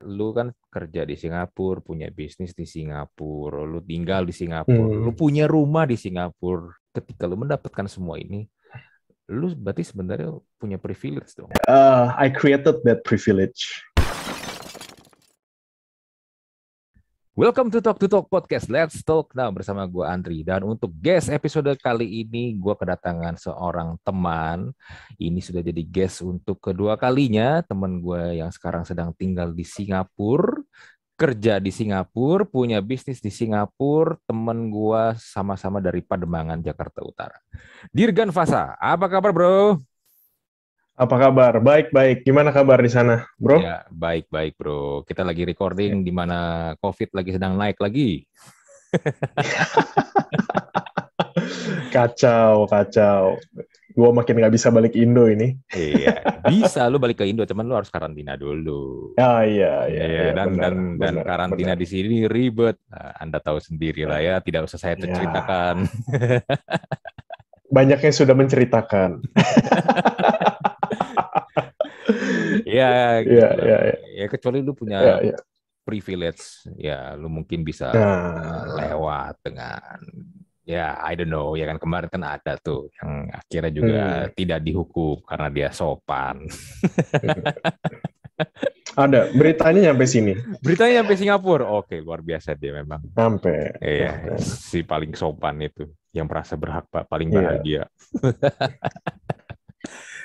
lu kan kerja di Singapura, punya bisnis di Singapura, lu tinggal di Singapura, lu Hmm. punya rumah di Singapura. Ketika lu mendapatkan semua ini, lu berarti sebenarnya punya privilege dong. I created that privilege. Welcome to Talk Podcast. Let's talk now bersama gue Andri. Dan untuk guest episode kali ini, gue kedatangan seorang teman. Ini sudah jadi guest untuk kedua kalinya. Teman gue yang sekarang sedang tinggal di Singapura, kerja di Singapura, punya bisnis di Singapura. Teman gue sama-sama dari Pademangan, Jakarta Utara. Dirgan Fasa, apa kabar bro? Apa kabar? Baik-baik. Gimana kabar di sana, bro? Ya, baik-baik bro. Kita lagi recording di mana COVID lagi sedang naik lagi. Kacau, kacau. Gua makin nggak bisa balik Indo ini. Iya, bisa lu balik ke Indo, cuman lu harus karantina dulu. Ah, iya, iya, Iya, iya, dan benar, dan dan benar, karantina benar. di sini ribet. Nah, Anda tahu sendiri lah ya, tidak usah saya Ya, ceritakan. banyak yang sudah menceritakan. Ya, Iya, gitulah. iya, iya, Ya kecuali lu punya iya, iya. privilege, ya lu mungkin bisa Nah, lewat dengan ya I don't know, ya kan kemarin kan ada tuh yang akhirnya juga hmm. tidak dihukum karena dia sopan. Ada beritanya nyampe sini, Beritanya sampai Singapura. Oke, luar biasa dia memang. sampai, Iya, sampai. si paling sopan itu, yang merasa berhak, Pak, paling Iya. bahagia.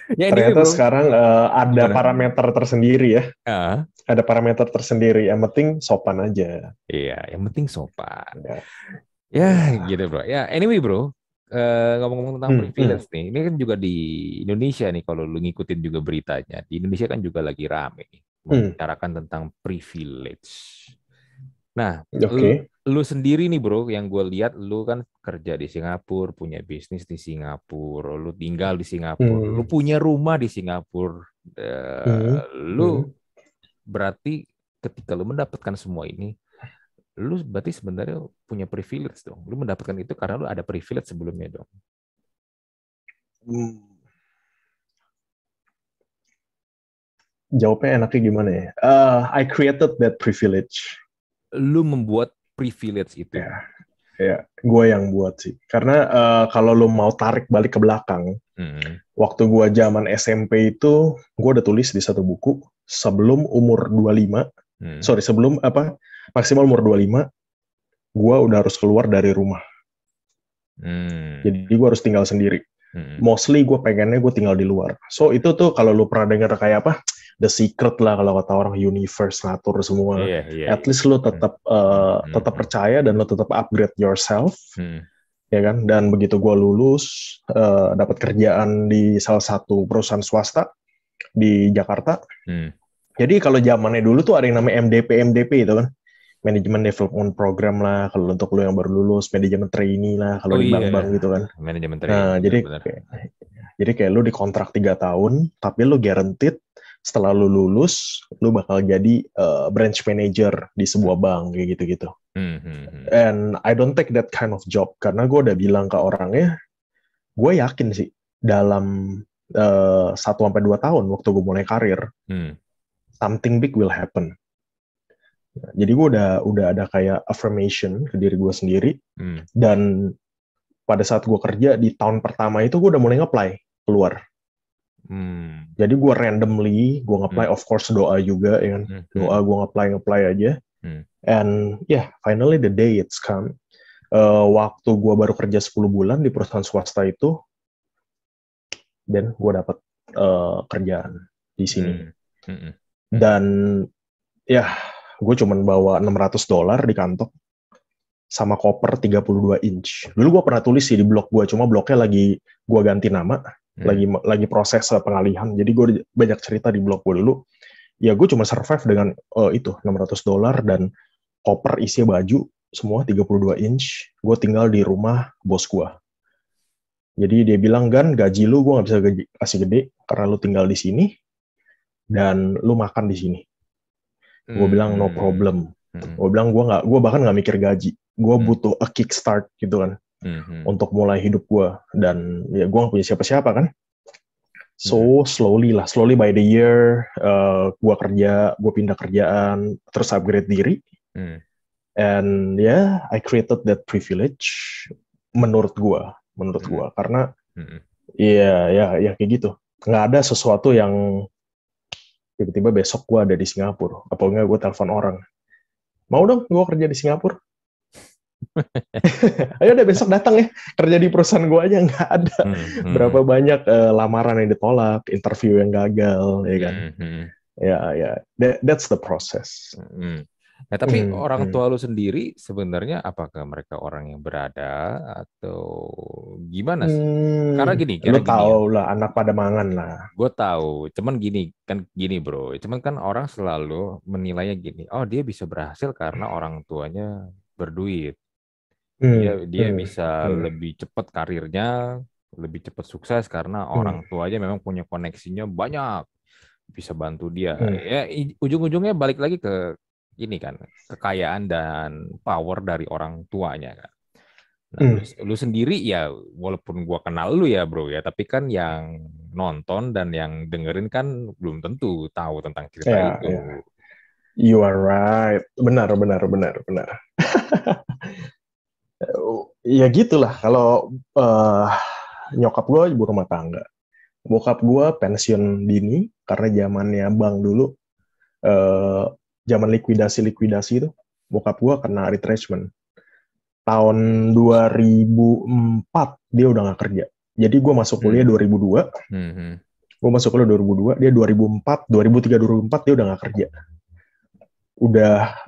Ya anyway, Ternyata bro. sekarang ada Gimana? parameter tersendiri ya. Ah, Ada parameter tersendiri. Yang penting sopan aja. iya, yang penting sopan. Ya, Ya, ya. gitu, bro. Ya, anyway, bro. Ngomong-ngomong tentang Hmm, hmm, privilege nih, ini kan juga di Indonesia nih, kalau lu ngikutin juga beritanya, di Indonesia kan juga lagi rame nih, hmm. membicarakan tentang privilege. Nah, Oke. lu sendiri nih bro, yang gue lihat lu kan kerja di Singapura, punya bisnis di Singapura, lu tinggal di Singapura, lu Hmm, punya rumah di Singapura. hmm, Lu hmm. berarti ketika lu mendapatkan semua ini, lu berarti sebenarnya punya privilege dong. Lu mendapatkan itu karena lu ada privilege sebelumnya dong. Hmm. Jawabnya enaknya gimana ya? I created that privilege. Lu membuat privilege itu. Ya, ya, gue yang buat sih. Karena kalau lo mau tarik balik ke belakang, Hmm, waktu gue zaman SMP itu, gue udah tulis di satu buku, sebelum umur 25, hmm, sorry, sebelum apa, maksimal umur 25, gue udah harus keluar dari rumah. hmm, Jadi gue harus tinggal sendiri. hmm. Mostly gue pengennya gue tinggal di luar. So itu tuh kalau lu pernah dengar kayak apa, The Secret lah kalau kata orang, universe ngatur semua. Iya, iya, At iya. least lu Hmm, tetap hmm, tetap hmm, percaya dan lu tetap upgrade yourself, hmm, ya kan. Dan begitu gue lulus, dapat kerjaan di salah satu perusahaan swasta di Jakarta. hmm. Jadi kalau zamannya dulu tuh ada yang namanya MDP itu kan, Management Development Program lah, kalau untuk lu yang baru lulus, manajemen trainee lah, kalau Oh di iya, bank-bank gitu kan. manajemen training, Nah, benar-benar. jadi kayak lu dikontrak 3 tahun, tapi lu guaranteed setelah lu lulus, lu bakal jadi branch manager di sebuah bank kayak gitu-gitu. Hmm, hmm, hmm, And I don't take that kind of job karena gue udah bilang ke orangnya, gue yakin sih dalam 1 sampai 2 tahun waktu gue mulai karir, hmm, something big will happen. Jadi gue udah ada kayak affirmation ke diri gue sendiri, hmm, dan pada saat gue kerja di tahun pertama itu gue udah mulai nge-apply keluar. hmm, Jadi gue randomly, gue nge-apply, hmm, of course doa juga, ya kan. hmm, Doa, hmm, gue nge-apply aja. hmm, And yeah, finally the day it's come. Waktu gue baru kerja 10 bulan di perusahaan swasta itu, dan gue dapat kerjaan di sini. hmm, hmm, hmm, Dan ya, gue cuman bawa $600 di kantong, sama koper 32 inch. Dulu gue pernah tulis sih di blog gue, cuma blognya lagi gue ganti nama, hmm, lagi proses pengalihan. Jadi gue banyak cerita di blog gue dulu. Ya gue cuma survive dengan itu $600 dan koper isinya baju semua 32 inch. Gue tinggal di rumah bos gue. Jadi dia bilang, Gan, gaji lu gue nggak bisa kasih gede karena lu tinggal di sini dan lu makan di sini. Gue bilang no hmm, problem. hmm, Gue bilang gue bahkan nggak mikir gaji. Gue hmm, butuh a kickstart gitu kan hmm, hmm, untuk mulai hidup gue, dan ya gue nggak punya siapa-siapa kan. So slowly by the year, gue pindah kerjaan, terus upgrade diri, and I created that privilege menurut gue, karena ya kayak gitu, nggak ada sesuatu yang tiba-tiba besok gue ada di Singapura, apa enggak gue telepon orang, mau dong gue kerja di Singapura. Ayo deh besok datang ya kerja di perusahaan gue aja. Nggak ada. Berapa banyak lamaran yang ditolak, interview yang gagal, ya kan. That's the process. Nah, tapi orang tua lu sendiri sebenarnya apakah mereka orang yang berada atau gimana sih? Karena gini tahu lah, anak pada mangan lah. Gue tahu, cuman gini bro, cuman kan orang selalu menilainya gini, oh dia bisa berhasil karena orang tuanya berduit. Dia bisa lebih cepat karirnya, lebih cepat sukses karena orang tuanya memang punya koneksinya banyak, bisa bantu dia. Ya ujung-ujungnya balik lagi ke ini kan, kekayaan dan power dari orang tuanya kan. Nah, lu sendiri ya, walaupun gua kenal lu ya bro ya, tapi kan yang nonton dan yang dengerin kan belum tentu tahu tentang cerita itu. Yeah. You are right, benar. Ya gitulah, kalau nyokap gue ibu rumah tangga, bokap gue pensiun dini karena zamannya bank dulu, zaman likuidasi itu, bokap gue kena retrenchment tahun 2004, dia udah nggak kerja. Jadi gue masuk kuliah 2002, gue masuk kuliah 2002, dia 2004, 2003, 2004 dia udah nggak kerja, udah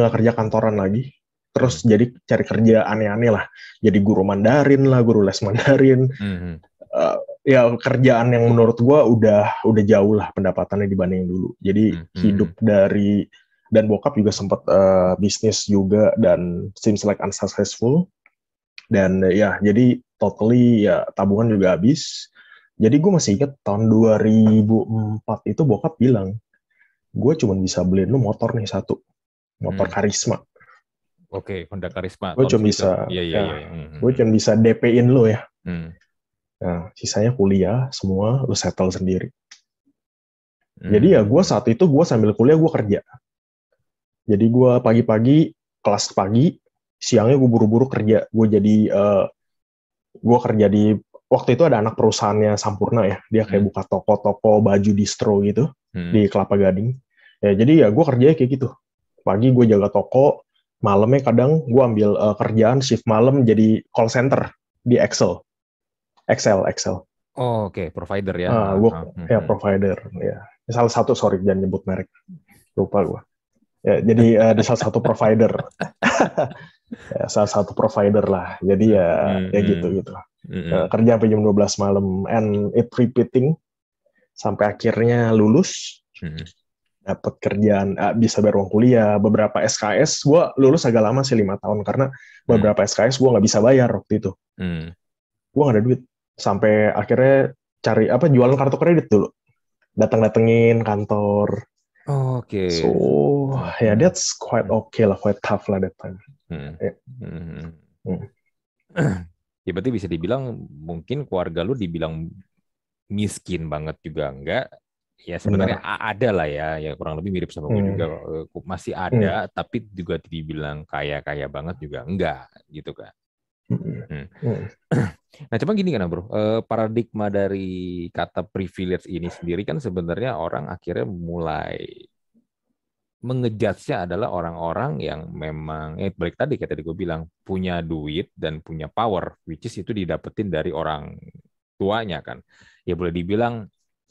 nggak kerja kantoran lagi. Terus jadi cari kerja aneh-aneh lah. Jadi guru Mandarin lah, guru les Mandarin. Ya kerjaan yang menurut gue udah jauh lah pendapatannya dibanding dulu. Jadi hidup dari, dan bokap juga sempat bisnis juga dan seems like unsuccessful. Dan ya jadi totally ya tabungan juga habis. Jadi gue masih ingat tahun 2004 itu bokap bilang, gue cuma bisa beliin lu motor nih satu, motor Karisma. Oke, Honda Karisma. Gue cuma bisa, gue cuma bisa DP-in lo ya. Nah, sisanya kuliah semua, lo settle sendiri. Jadi ya gue saat itu gue sambil kuliah gue kerja. Jadi gue pagi-pagi kelas pagi, siangnya gue buru-buru kerja. Gue kerja di, waktu itu ada anak perusahaannya Sampurna ya. Dia kayak buka toko-toko baju distro gitu di Kelapa Gading. Ya jadi ya gue kerjanya kayak gitu. Pagi gue jaga toko. Malamnya kadang gue ambil kerjaan shift malam jadi call center di Excel. Oh, oke. Provider ya. Ya provider. Ya. Salah satu, sorry jangan nyebut merek. Lupa gue. Ya, jadi di salah satu provider. Ya, salah satu provider lah. Jadi ya gitu. Kerja sampai jam 12 malam and it repeating sampai akhirnya lulus. Dapat kerjaan, bisa bayar uang kuliah, beberapa SKS, gue lulus agak lama sih 5 tahun, karena beberapa SKS gue nggak bisa bayar waktu itu. Gue nggak ada duit, sampai akhirnya cari jualan kartu kredit dulu, datengin kantor. Oke. So yeah, that's quite okay lah, quite tough lah that time. Ya berarti bisa dibilang mungkin keluarga lu dibilang miskin banget juga enggak. Ya sebenarnya ada lah ya kurang lebih mirip sama gue juga, masih ada, tapi juga dibilang kaya banget juga enggak gitu kan. Nah cuma gini kan bro, paradigma dari kata privilege ini sendiri kan sebenarnya orang akhirnya mulai mengejudge-nya adalah orang-orang yang memang balik tadi kayak tadi gue bilang punya duit dan punya power, which is itu didapetin dari orang tuanya kan. Ya boleh dibilang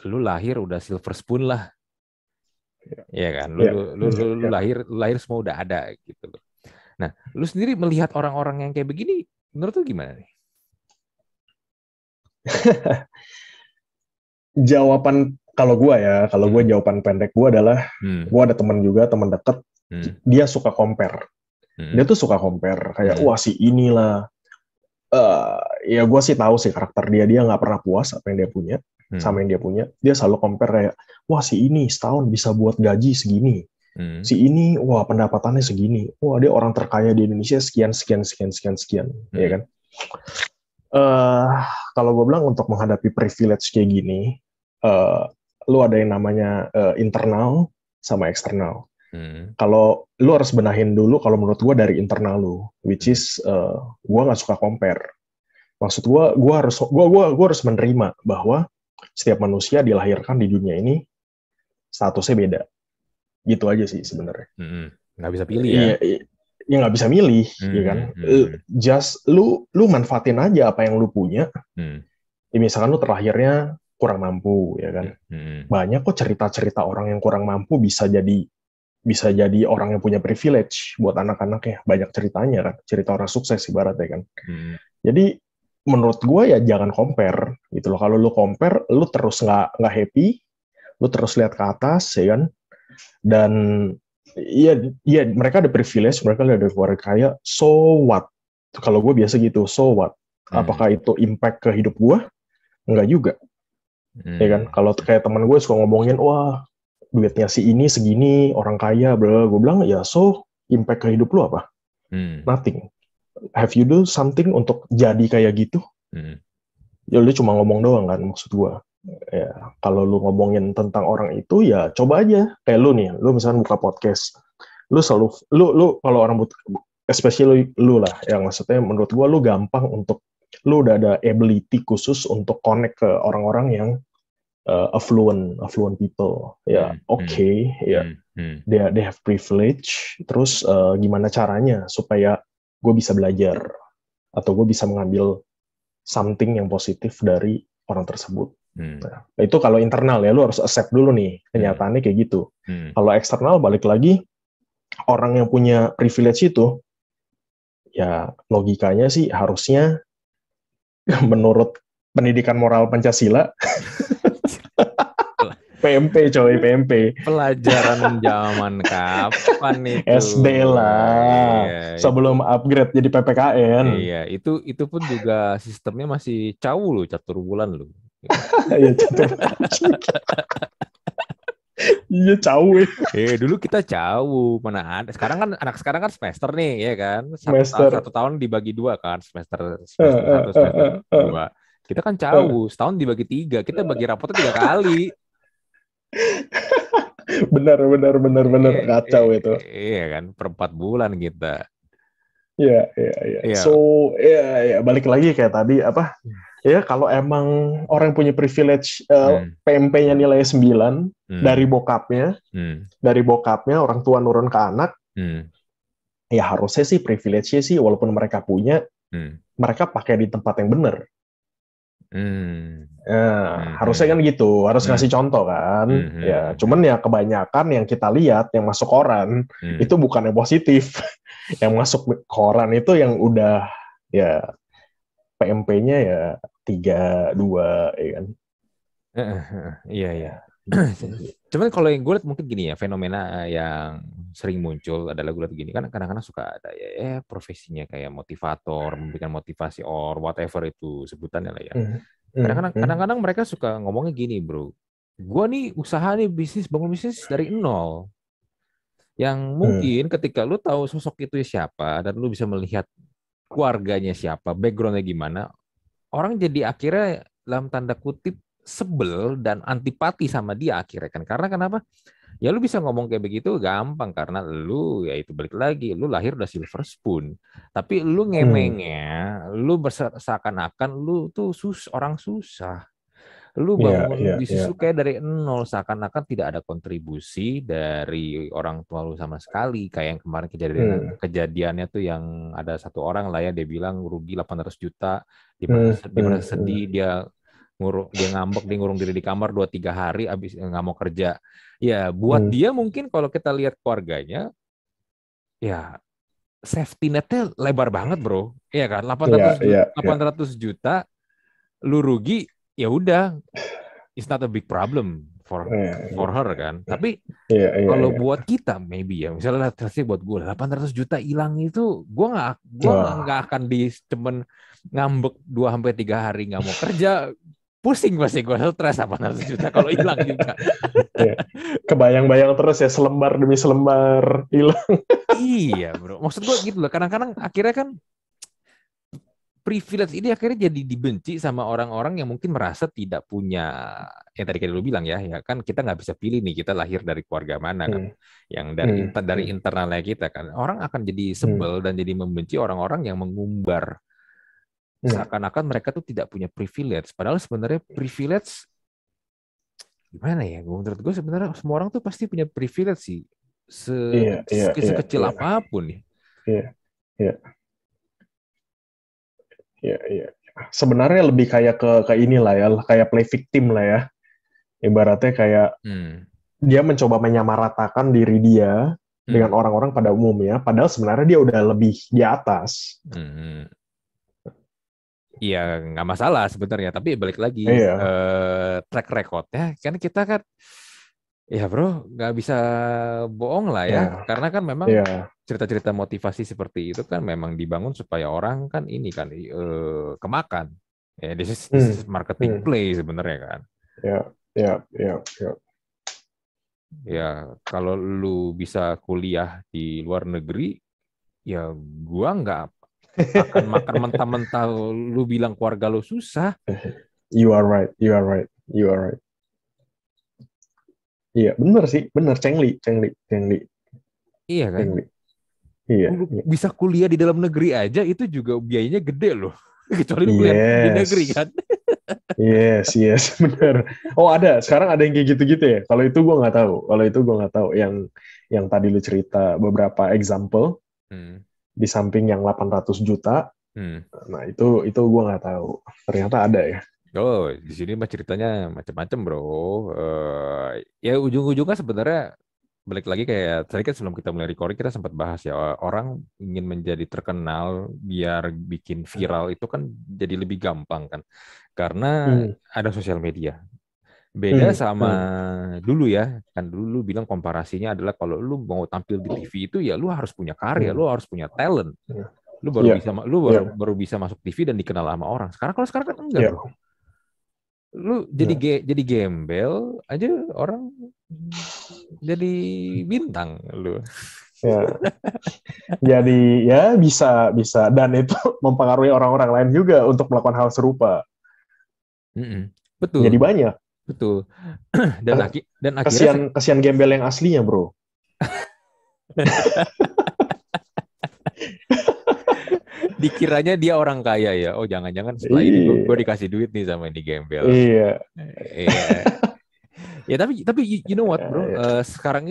lu lahir udah silver spoon lah, ya kan? Lu lahir semua udah ada gitu loh. Nah, lu sendiri melihat orang-orang yang kayak begini, menurut lu gimana nih? Jawaban kalau gue jawaban pendek gue adalah, gue ada teman deket, dia suka compare. Dia tuh suka compare kayak wah si inilah. Ya gue sih tahu sih karakter dia nggak pernah puas apa yang dia punya sama yang dia punya. Dia selalu compare kayak wah si ini setahun bisa buat gaji segini, si ini wah pendapatannya segini, wah dia orang terkaya di Indonesia sekian, ya kan. Kalau gue bilang untuk menghadapi privilege kayak gini, lu ada yang namanya internal sama eksternal. Kalau lu harus benahin dulu, kalau menurut gue dari internal lu, which is gue nggak suka compare. Maksud gue harus menerima bahwa setiap manusia dilahirkan di dunia ini statusnya beda. Gitu aja sih sebenarnya. Nggak bisa pilih ya? Iya nggak bisa milih, ya kan? Just lu manfaatin aja apa yang lu punya. Ya, misalkan lu terlahirnya kurang mampu, ya kan? Banyak kok cerita-cerita orang yang kurang mampu bisa jadi orang yang punya privilege buat anak-anaknya. Banyak ceritanya kan, cerita orang sukses ibaratnya kan. Jadi menurut gue ya jangan compare gitu loh. Kalau lu compare, lu terus nggak happy, lu terus lihat ke atas, ya kan. Dan iya mereka ada privilege, mereka ada keluarga kaya. So what? Kalau gue biasa gitu, so what? Apakah itu impact ke hidup gue? Enggak juga, ya kan. Kalau kayak teman gue suka ngomongin, wah duitnya si ini segini, orang kaya, bro. Gue bilang, ya so, impact ke hidup lu apa? Nothing. Have you do something untuk jadi kayak gitu? Ya lu cuma ngomong doang kan, maksud gue. Ya, kalau lu ngomongin tentang orang itu, ya coba aja. Kayak lu nih, lu misalnya buka podcast. Lu selalu, lu kalau orang, especially lu lah, yang maksudnya menurut gue lu gampang untuk, lu udah ada ability khusus untuk connect ke orang-orang yang affluent people, ya okay, ya they have privilege. Terus gimana caranya supaya gue bisa belajar atau gue bisa mengambil something yang positif dari orang tersebut. Nah, itu kalau internal ya, lu harus accept dulu nih kenyataannya kayak gitu. Kalau eksternal balik lagi, orang yang punya privilege itu, ya logikanya sih harusnya menurut pendidikan moral Pancasila. PMP coy, PMP. Pelajaran zaman kapan itu? SD lah. Iya, sebelum itu upgrade jadi PPKN. Iya, itu pun juga sistemnya masih cawu loh, catur bulan loh. Iya, catur. Iya, cawu. Dulu kita cawu, mana ada. Sekarang kan anak sekarang kan semester nih, ya kan? Satu tahun dibagi 2 kan, semester 1, semester 2. Kita kan cawu, setahun dibagi 3. Kita bagi rapotnya 3 kali. benar kacau itu. Iya kan, per 4 bulan kita. Iya. So ya balik lagi kayak tadi apa? Ya kalau emang orang punya privilege, PMP-nya nilai 9 dari bokapnya orang tua nurun ke anak, ya harusnya sih privilege-nya sih walaupun mereka punya, mereka pakai di tempat yang benar. Harusnya kan gitu, harus ngasih contoh kan. Ya, cuman ya kebanyakan yang kita lihat yang masuk koran itu bukan yang positif. Yang masuk koran itu yang udah ya PMP-nya ya 3, 2, ya kan. Iya. Cuman kalau yang gue lihat mungkin gini ya, fenomena yang sering muncul adalah gue lihat gini kan, kadang-kadang suka ada ya profesinya kayak motivator, memberikan motivasi or whatever itu sebutannya lah ya. Kadang-kadang mereka suka ngomongnya gini, bro. Gue nih usaha nih bangun bisnis dari nol. Yang mungkin ketika lu tahu sosok itu siapa dan lu bisa melihat keluarganya siapa, backgroundnya gimana, orang jadi akhirnya dalam tanda kutip sebel dan antipati sama dia akhirnya kan. Karena kenapa? Ya lu bisa ngomong kayak begitu gampang karena lu ya itu balik lagi, lu lahir udah silver spoon. Tapi lu ngemengnya, lu seakan-akan lu tuh orang susah. Lu bangun bisnis lu kayak dari nol, seakan-akan tidak ada kontribusi dari orang tua lu sama sekali. Kayak yang kemarin kejadiannya tuh yang ada satu orang lah ya, dia bilang rugi 800 juta, di mana sedih dia ngambek, dia ngurung diri di kamar 2-3 hari abis nggak mau kerja. Ya buat dia mungkin kalau kita lihat keluarganya, ya safety netnya lebar banget bro. Iya kan, 800 juta lu rugi, ya udah, it's not a big problem for her kan. Tapi kalau buat kita maybe ya, misalnya buat gue 800 juta hilang itu, gue nggak akan cuman ngambek 2-3 hari nggak mau kerja, pusing pasti gue, stres 800 juta kalau hilang juga. Kebayang-bayang terus ya, selembar demi selembar hilang. Iya bro, maksud gue gitu loh. Kadang-kadang akhirnya kan privilege ini akhirnya jadi dibenci sama orang-orang yang mungkin merasa tidak punya, yang tadi kayak lu bilang ya kan kita nggak bisa pilih nih kita lahir dari keluarga mana kan, yang dari internalnya kita kan, orang akan jadi sebel dan jadi membenci orang-orang yang mengumbar seakan-akan mereka tuh tidak punya privilege, padahal sebenarnya privilege gimana ya? Menurut gue sebenarnya semua orang tuh pasti punya privilege sih, sekecil apapun ya. Iya. Sebenarnya lebih kayak ke inilah ya, kayak play victim lah ya. Ibaratnya kayak dia mencoba menyamaratakan diri dia dengan orang-orang pada umumnya, padahal sebenarnya dia udah lebih di atas. Iya, nggak masalah sebenarnya, tapi balik lagi track recordnya kan kita kan, ya bro, nggak bisa bohong lah ya, karena kan memang cerita-cerita motivasi seperti itu kan memang dibangun supaya orang kan ini kan kemakan. Ya, this is marketing play sebenarnya kan. Ya, kalau lu bisa kuliah di luar negeri, ya gua nggak akan makan mentah-mentah lu bilang keluarga lu susah. You are right. Iya, bener sih, bener, Cengli. Iya kan? Cengli. Iya. Bisa kuliah di dalam negeri aja itu juga biayanya gede loh. Kecuali lu kuliah di negeri kan. Yes, bener. Oh ada, sekarang ada yang kayak gitu-gitu ya. Kalau itu gue nggak tahu. Yang tadi lu cerita beberapa example, di samping yang 800 juta, nah itu gue nggak tahu. Ternyata ada ya. Oh, di sini mah ceritanya macam-macam bro. Ya ujung-ujungnya sebenarnya balik lagi kayak tadi kan sebelum kita mulai recording kita sempat bahas ya, orang ingin menjadi terkenal biar bikin viral itu kan jadi lebih gampang kan karena ada sosial media. Beda sama dulu ya, kan dulu bilang komparasinya adalah kalau lu mau tampil di TV itu ya lu harus punya karya, lu harus punya talent. Lu baru bisa masuk TV dan dikenal sama orang. Kalau sekarang kan enggak, bro. Lu jadi gembel aja orang jadi bintang lu. Ya. Jadi ya bisa dan itu mempengaruhi orang-orang lain juga untuk melakukan hal serupa. Betul. Jadi banyak. Betul. Dan akhirnya kasihan gembel yang aslinya, bro. Dikiranya dia orang kaya ya. Oh, jangan-jangan setelah ini gue dikasih duit nih sama ini gembel. Iya. Ya tapi you know what, bro? Sekarang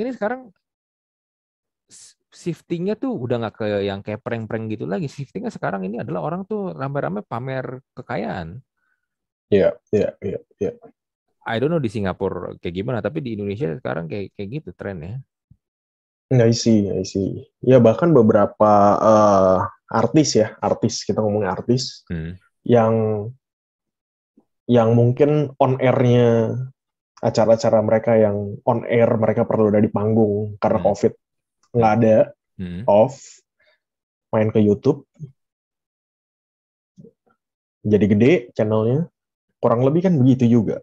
shiftingnya tuh udah nggak yang kayak prank-prank gitu lagi. Shiftingnya sekarang ini adalah orang tuh rame-rame pamer kekayaan. Iya. I don't know di Singapura kayak gimana, tapi di Indonesia sekarang kayak gitu trennya. I see. Ya bahkan beberapa artis kita ngomongin artis yang mungkin on air-nya acara-acara mereka yang on air mereka perlu ada di panggung karena COVID nggak ada, off, main ke YouTube, jadi gede channelnya, kurang lebih kan begitu juga.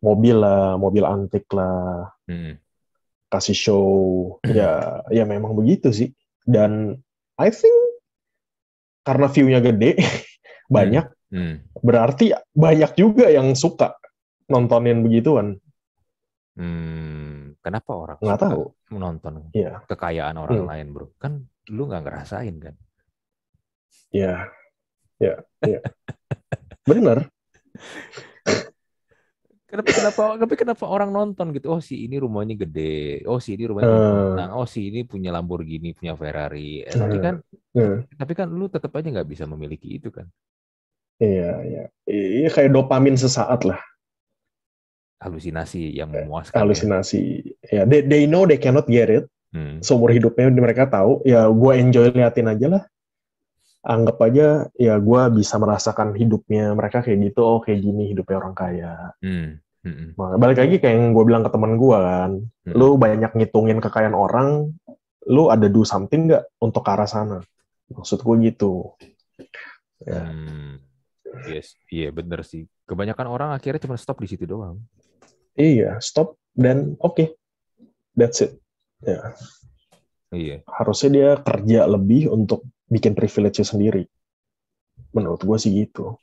Mobil antik lah, kasih show, ya memang begitu sih. Dan I think karena view-nya gede, banyak, berarti banyak juga yang suka nontonin begituan. Kenapa orang nggak suka tahu menonton kekayaan orang lain, bro? Kan lu nggak ngerasain kan? Ya. Bener. Kenapa orang nonton gitu? Oh, si ini rumahnya gede. Oh, si ini rumahnya punya oh, si ini punya Lamborghini, punya Ferrari. Tapi kan lu tetap aja nggak bisa memiliki itu kan? Iya, kayak dopamin sesaat lah. Halusinasi yang memuaskan. Halusinasi. Ya, they know they cannot get it. Seumur hidupnya mereka tahu. Ya, gue enjoy liatin aja lah. Anggap aja, ya gue bisa merasakan hidupnya mereka kayak gitu. Oh, kayak gini hidupnya orang kaya. Balik lagi kayak yang gue bilang ke teman gue kan. Lu banyak ngitungin kekayaan orang, lu ada do something nggak untuk ke arah sana? Maksud gue gitu. Ya. Yes, iya bener sih. Kebanyakan orang akhirnya cuma stop di situ doang. Iya, stop dan oke. That's it. Ya. Iya. Harusnya dia kerja lebih untuk bikin privilege sendiri. Menurut gue sih gitu.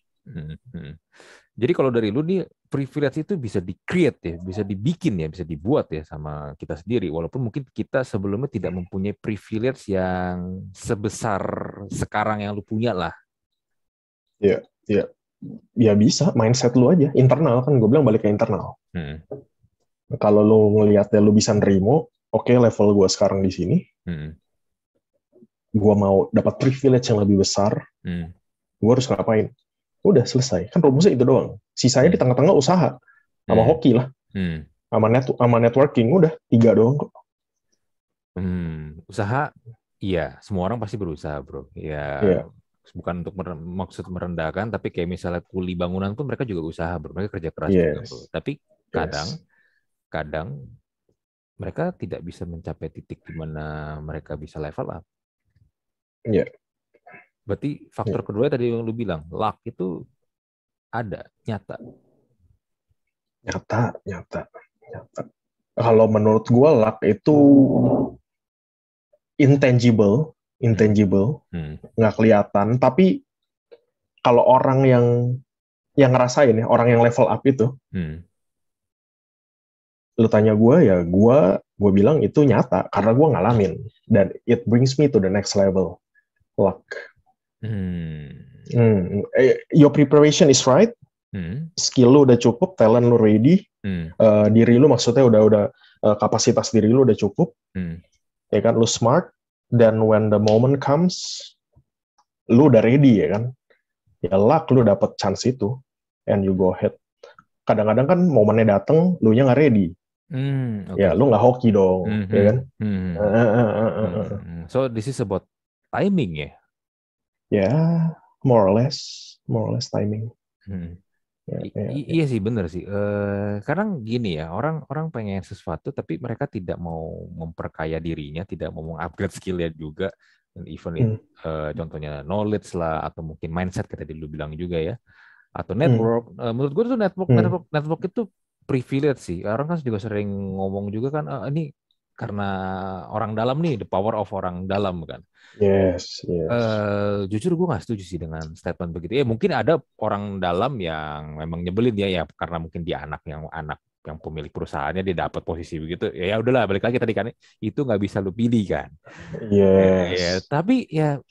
Jadi kalau dari lu nih, privilege itu bisa di-create ya, bisa dibikin ya, bisa dibuat ya sama kita sendiri. Walaupun mungkin kita sebelumnya tidak mempunyai privilege yang sebesar sekarang yang lu punya lah. Ya, ya, ya bisa. Mindset lu aja, internal kan. Gue bilang balik ke internal. Hmm. Kalau lu ngelihatnya lu bisa nerimo, oke, level gue sekarang di sini. Gue mau dapat privilege yang lebih besar. Gue harus ngapain? Udah selesai. Kan rumusnya itu doang. Sisanya di tengah-tengah usaha. Sama hoki lah. Sama networking. Udah 3 doang kok. Usaha, iya. Semua orang pasti berusaha, bro. Ya, Iya. bukan untuk maksud merendahkan, tapi kayak misalnya kuli bangunan pun mereka juga usaha, bro. Mereka kerja keras juga, bro. Yes. Tapi kadang Yes. mereka tidak bisa mencapai titik di mana mereka bisa level up. Iya. Berarti faktor kedua tadi yang lu bilang, luck itu ada, nyata. Nyata. Kalau menurut gue luck itu intangible, nggak kelihatan. Tapi kalau orang yang ngerasain ya, orang yang level up itu, lu tanya gue ya, gue bilang itu nyata karena gue ngalamin dan it brings me to the next level. Luck. Your preparation is right. Skill lu udah cukup, talent lu ready, diri lu maksudnya udah kapasitas diri lu udah cukup, ya kan, lu smart, dan when the moment comes, lu udah ready, ya kan, ya luck lu dapet chance itu, and you go ahead. Kadang-kadang kan momennya dateng, lu nya nggak ready, ya lu nggak hoki dong, ya kan. So this is about timing ya? Ya, more or less timing. Iya sih, bener sih. Kadang gini ya, orang pengen sesuatu tapi mereka tidak mau memperkaya dirinya, tidak mau mengupgrade skillnya juga. Dan even contohnya knowledge lah, atau mungkin mindset kayak tadi lu bilang juga ya, atau network. Menurut gue tuh network itu privilege sih. Orang kan juga sering ngomong juga kan, ini karena orang dalam nih, the power of orang dalam kan. Yes. Jujur gue nggak setuju sih dengan statement begitu. Ya mungkin ada orang dalam yang memang nyebelin ya karena mungkin dia anak yang pemilik perusahaannya, dia dapat posisi begitu. Ya udahlah, balik lagi tadi kan, itu nggak bisa lu pilih kan. Ya, Yes. tapi ya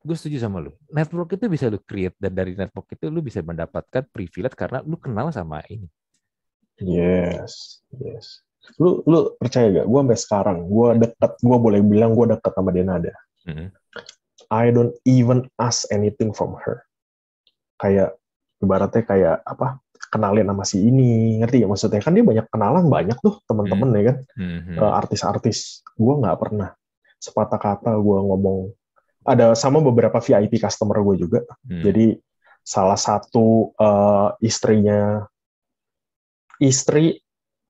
gue setuju sama lu. Network itu bisa lu create, dan dari network itu lu bisa mendapatkan privilege karena lu kenal sama ini. Yes. Lu percaya gak? Gue sampai sekarang, gue boleh bilang gue dekat sama Denada. I don't even ask anything from her. Kayak ibaratnya kayak apa? Kenalin sama si ini, ngerti ya maksudnya? Kan dia banyak kenalan, banyak tuh teman-teman ya kan, artis-artis. Gue nggak pernah sepatah kata gue ngomong. Ada sama beberapa VIP customer gue juga. Jadi salah satu istri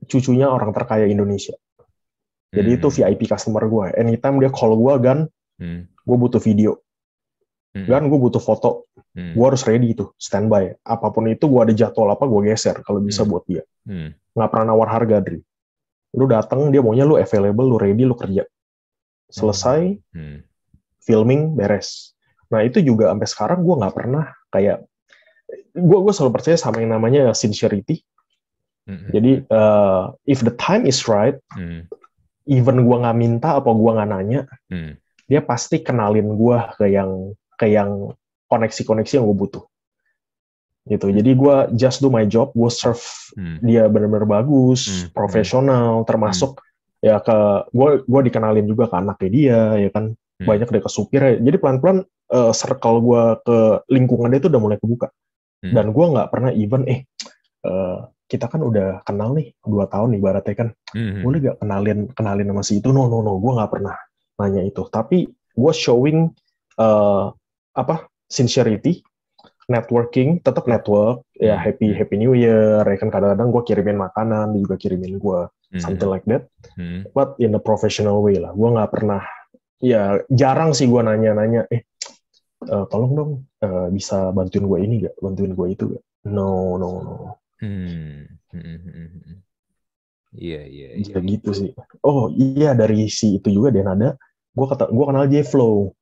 cucunya orang terkaya Indonesia. Jadi itu VIP customer gue. Anytime dia call gue, Gan, gue butuh video. Gan, gue butuh foto. Gue harus ready tuh, standby. Apapun itu, gue ada jadwal apa, gue geser kalau bisa buat dia. Nggak pernah nawar harga, Dri. Lu datang, dia maunya lu available, lu ready, lu kerja. Selesai, filming, beres. Nah, itu juga sampai sekarang gue nggak pernah kayak, gue selalu percaya sama yang namanya sincerity. Jadi, if the time is right, even gue nggak minta apa gue nggak nanya, dia pasti kenalin gue ke yang koneksi-koneksi yang gue butuh. Gitu. Jadi gue just do my job, gue serve dia benar-benar bagus, profesional, termasuk ya gue dikenalin juga ke anaknya dia, ya kan, banyak deh ke supirnya. Jadi pelan-pelan circle gue ke lingkungan dia itu udah mulai kebuka. Dan gue nggak pernah even kita kan udah kenal nih 2 tahun ibaratnya kan, boleh gak kenalin sama si itu? No, gue nggak pernah nanya itu. Tapi gue showing sincerity, networking, tetap network, ya happy New Year, ya kan, kadang-kadang gue kirimin makanan, dia juga kirimin gue something like that, but in a professional way lah. Gue nggak pernah, ya jarang sih gue nanya-nanya, tolong dong, bisa bantuin gue ini gak, bantuin gue itu gak? No. Iya. Bisa gitu sih. Oh iya, dari si itu juga Denada, gue kenal J-Flow.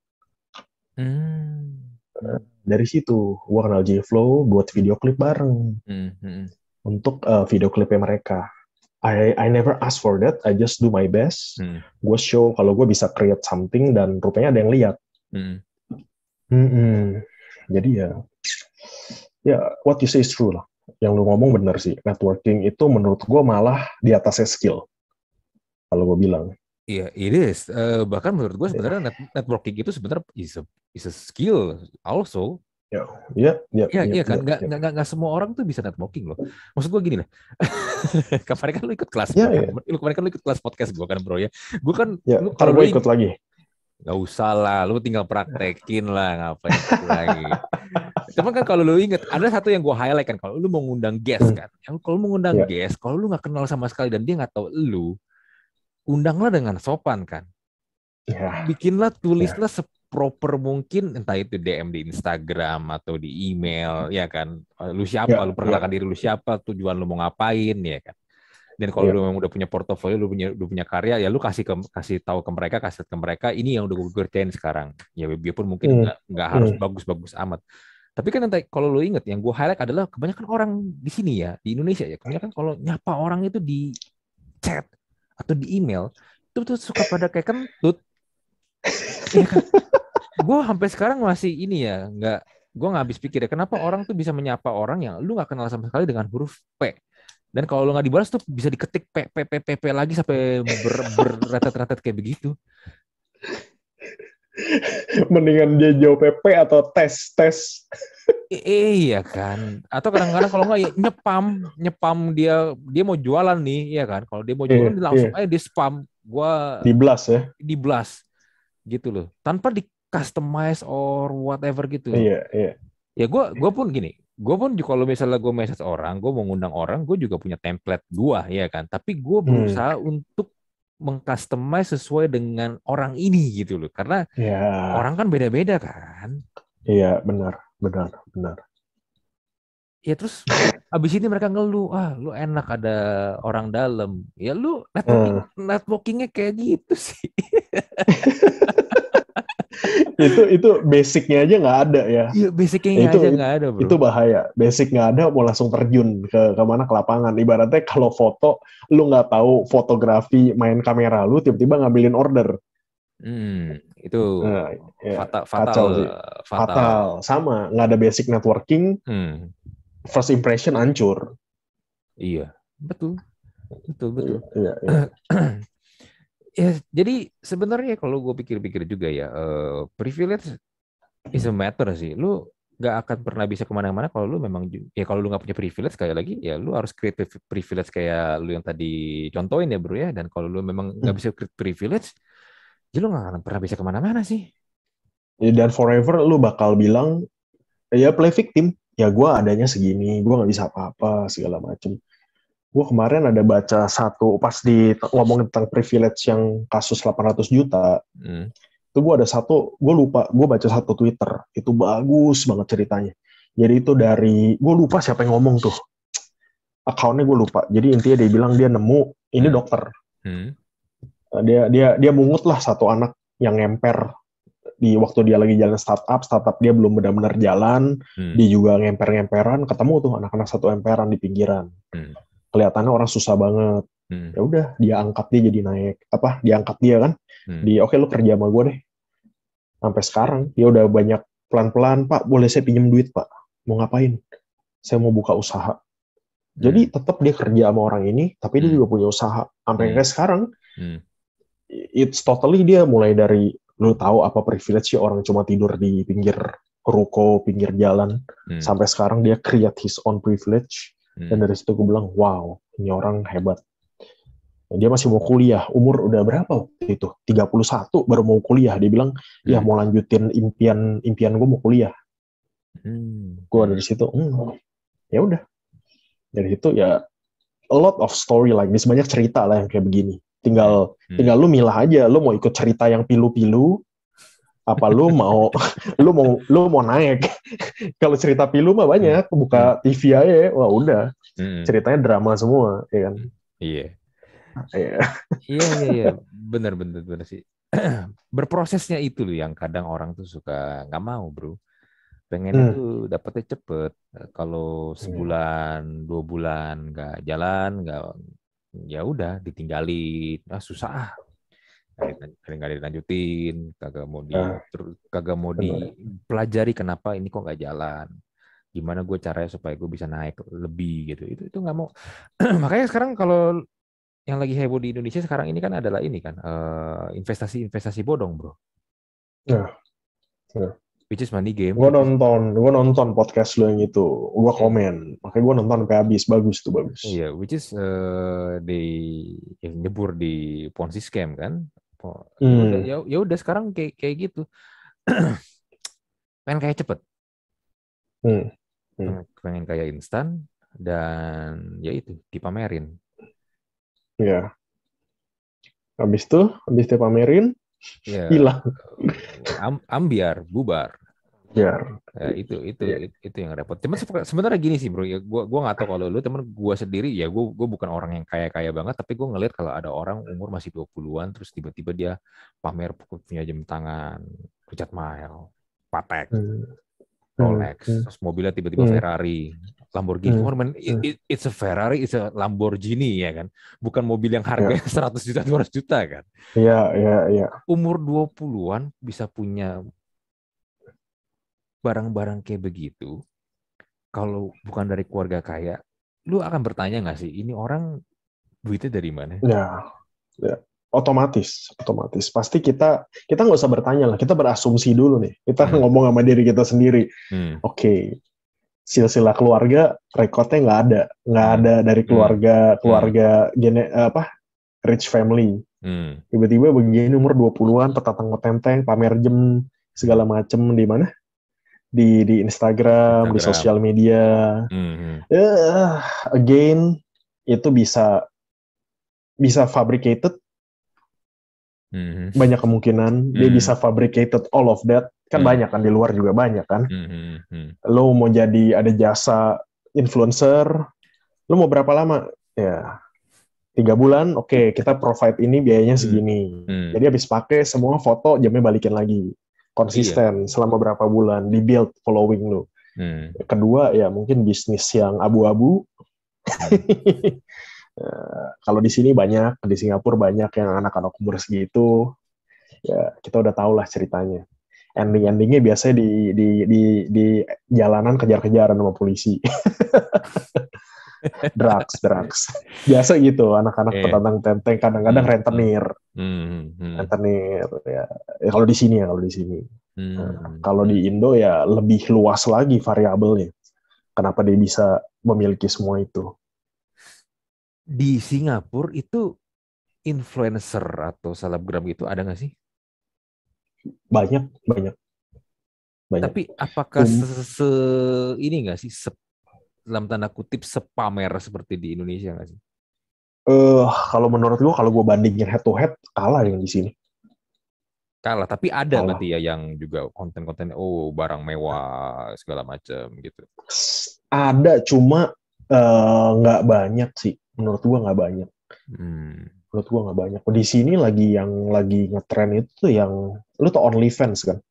dari situ gue kenal J-Flow buat video klip bareng untuk video klipnya mereka. I never ask for that, I just do my best. Gue show kalau gue bisa create something dan rupanya ada yang lihat. Jadi ya what you say is true lah. Yang lu ngomong benar sih. Networking itu menurut gue malah di atasnya skill. Kalau gue bilang. Iya, it is. Bahkan menurut gue sebenarnya networking itu sebenarnya is a skill also. Iya Kan. Nggak semua orang tuh bisa networking loh. Maksud gue gini lah. Kemarin kan lu ikut kelas gue kan. Kemarin kan lu ikut kelas podcast gue kan bro ya. Gue kan. Kalau gue ikut lagi. Gak usah lah, lu tinggal praktekin lah, ngapain lagi. Cuman kan kalau lu inget, ada satu yang gue highlight kan, kalau lu mau ngundang guest kan, kalau lu mau ngundang guest, kalau lu nggak kenal sama sekali dan dia nggak tahu lu, undanglah dengan sopan kan. Bikinlah, tulislah seproper mungkin, entah itu DM di Instagram atau di email, ya kan. Lu siapa, lu perkenalkan diri lu siapa, tujuan lu mau ngapain, ya kan. Dan kalau lu memang udah punya portofolio, lu punya karya, ya lu kasih tahu ke mereka, ini yang udah gue kerjain sekarang. Ya biarpun mungkin nggak harus bagus-bagus amat. Tapi kan kalau lu inget, yang gue highlight adalah kebanyakan orang di sini ya, di Indonesia ya, kebanyakan kalau nyapa orang itu di chat atau di email, itu tuh suka pada kayak kentut. Ya kan? Gue sampai sekarang masih ini ya, gue nggak habis pikir ya, kenapa orang tuh bisa menyapa orang yang lu nggak kenal sama sekali dengan huruf P. Dan kalau lo nggak dibalas tuh bisa diketik P lagi sampai berretet-retet kayak begitu. Mendingan dia jawab PP atau tes. Iya kan. Atau kadang-kadang kalau nggak ya nyepam dia mau jualan nih, ya kan. Kalau dia mau jualan langsung aja di spam. Gua di blast gitu loh. Tanpa di customize or whatever gitu. Iya. Ya gue pun gini. Gue pun kalau misalnya gue message orang, gue mau ngundang orang, gue juga punya template gue, ya kan. Tapi gue berusaha untuk mengcustomize sesuai dengan orang ini gitu loh. Karena orang kan beda-beda kan. Iya, benar. Ya terus abis ini mereka ngeluh, lu enak ada orang dalam. Ya lu networkingnya kayak gitu sih. itu basicnya aja nggak ada ya. Iya, basicnya aja nggak ada, bro. Itu bahaya. Basic nggak ada, mau langsung terjun ke mana, ke lapangan. Ibaratnya kalau foto, lu nggak tahu fotografi, main kamera lu, tiba-tiba ngambilin order. Itu fatal. Sama, nggak ada basic networking. First impression hancur. Iya, betul. Iya. Ya, jadi sebenarnya kalau gue pikir-pikir juga ya, privilege is a matter sih. Lu nggak akan pernah bisa kemana-mana kalau lu memang, ya kalau lu nggak punya privilege, sekali lagi ya lu harus create privilege kayak lu yang tadi contohin ya bro ya. Dan kalau lu memang nggak bisa create privilege, jadi lu nggak akan pernah bisa kemana-mana sih. Dan forever lu bakal bilang, ya play victim. Ya gue adanya segini, gue nggak bisa apa-apa segala macem. Gue kemarin ada baca satu, pas ngomongin tentang privilege yang kasus 800 juta, itu gue ada satu, gue lupa, gue baca satu Twitter, itu bagus banget ceritanya. Jadi itu gue lupa siapa yang ngomong tuh, account-nya gue lupa. Jadi intinya dia bilang dia nemu, ini dokter. Dia mungut lah satu anak yang ngemper di waktu dia lagi jalan startup dia belum benar-benar jalan, dia juga ngemper-ngemperan, ketemu tuh anak-anak satu emperan di pinggiran. Kelihatannya orang susah banget. Ya udah, dia angkat dia jadi naik. Diangkat dia kan. Oke lu kerja sama gue deh. Sampai sekarang dia udah banyak pelan-pelan, Pak, boleh saya pinjam duit, Pak? Mau ngapain? Saya mau buka usaha. Jadi tetap dia kerja sama orang ini, tapi dia juga punya usaha. Sampai kayak sekarang, it's totally dia mulai dari, lu tahu apa privilege sih orang cuma tidur di pinggir ruko, pinggir jalan. Sampai sekarang dia create his own privilege. Dan dari situ gue bilang, wow, ini orang hebat. Dia masih mau kuliah, umur udah berapa waktu itu? 31 baru mau kuliah. Dia bilang, ya mau lanjutin impian gue mau kuliah. Gue dari situ, ya udah. Dari situ ya, a lot of story like this, banyak cerita lah yang kayak begini. Tinggal lu milah aja, lu mau ikut cerita yang pilu-pilu, apa lu mau naik. Kalau cerita pilu mah banyak, buka TV aja, wah udah ceritanya drama semua, ya kan. Iya, benar sih. Berprosesnya itu loh yang kadang orang tuh suka nggak mau bro. pengennya tuh dapetnya cepet. Kalau sebulan 2 bulan nggak jalan, nggak, ya udah ditinggalin. Susah, nggak dilanjutin, Nah, kagak mau benar. dipelajari kenapa ini kok nggak jalan, gimana gue caranya supaya gue bisa naik lebih gitu, itu nggak mau. Makanya sekarang kalau yang lagi heboh di Indonesia sekarang ini kan adalah ini kan, investasi bodong bro, Nah, nah. which is money game, Gue nonton podcast lo yang itu, gue iya, komen, makanya gue nonton sampai habis, bagus tuh bagus. iya, which is di yang nyebur di Ponzi scam kan. Oh, ya udah, Hmm, ya udah sekarang kayak kayak gitu. Pengen kayak cepet, hmm, hmm. pengen kayak instan, dan ya itu dipamerin. Ya, habis itu pamerin, Ya, hilang. ambiar, bubar. Ya, Ya, ya. itu yang repot. Cuman sebenarnya gini sih bro, ya gua nggak tahu kalau lu, temen gua sendiri ya, gua bukan orang yang kaya-kaya banget, tapi gua ngeliat kalau ada orang umur masih 20-an terus tiba-tiba dia pamer punya jam tangan Richard Mille, Patek, Hmm, hmm, Rolex, hmm, terus mobilnya tiba-tiba hmm, Ferrari, Lamborghini. Come hmm, on, man, hmm. it's a Ferrari, it's a Lamborghini ya kan. Bukan mobil yang Ya, harganya 100 juta, 200 juta kan. ya, ya, ya. Umur 20-an bisa punya barang-barang kayak begitu. Kalau bukan dari keluarga kaya, lu akan bertanya nggak sih, ini orang duitnya dari mana? Ya, ya. Otomatis. Pasti kita nggak usah bertanya lah. Kita berasumsi dulu nih. Kita Hmm, ngomong sama diri kita sendiri. hmm, Oke, silsilah keluarga rekodnya nggak hmm, ada dari hmm, keluarga hmm, keluarga rich family. hmm. Tiba-tiba begini umur 20-an petatang-petenteng pamer jam Hmm. segala macem di mana? Di Instagram, di Instagram. sosial media. Hmm, hmm, Eh, again itu bisa bisa fabricated, hmm, banyak kemungkinan dia hmm, bisa fabricated all of that, kan hmm, banyak kan di luar juga banyak kan. hmm, hmm, hmm, Lo mau jadi ada jasa influencer, lo mau berapa lama? Ya 3 bulan, oke kita provide ini biayanya hmm, segini. hmm. Jadi habis pakai semua foto jamnya balikin lagi. Iya. Konsisten selama berapa bulan, di build following lo. Hmm, Kedua ya mungkin bisnis yang abu-abu. hmm. Kalau di sini banyak, di Singapura banyak yang anak-anak umur segitu, ya kita udah tahu lah ceritanya. Ending-endingnya biasanya di jalanan kejar-kejaran sama polisi. drugs. Biasa gitu, anak-anak Eh, petantang tenteng kadang-kadang hmm, hmm, rentenir. hmm, hmm, Rentenir ya. Ya kalau di sini ya, kalau di sini. Nah, hmm, kalau hmm. di Indo ya lebih luas lagi variabelnya. Kenapa dia bisa memiliki semua itu? Di Singapura itu influencer atau selebgram gitu ada nggak sih? Banyak, banyak, banyak. Tapi apakah Cum, ini nggak sih, dalam tanda kutip sepamer seperti di Indonesia nggak sih? kalau menurut gua, kalau gua bandingin head to head, kalah yang di sini. Kalah, tapi ada Kalah. berarti ya yang juga konten-konten, oh barang mewah segala macam gitu. Ada, cuma nggak banyak sih. Menurut gua nggak banyak. Hmm. Menurut gua nggak banyak. Di sini lagi ngetren itu tuh yang, lu tuh OnlyFans kan?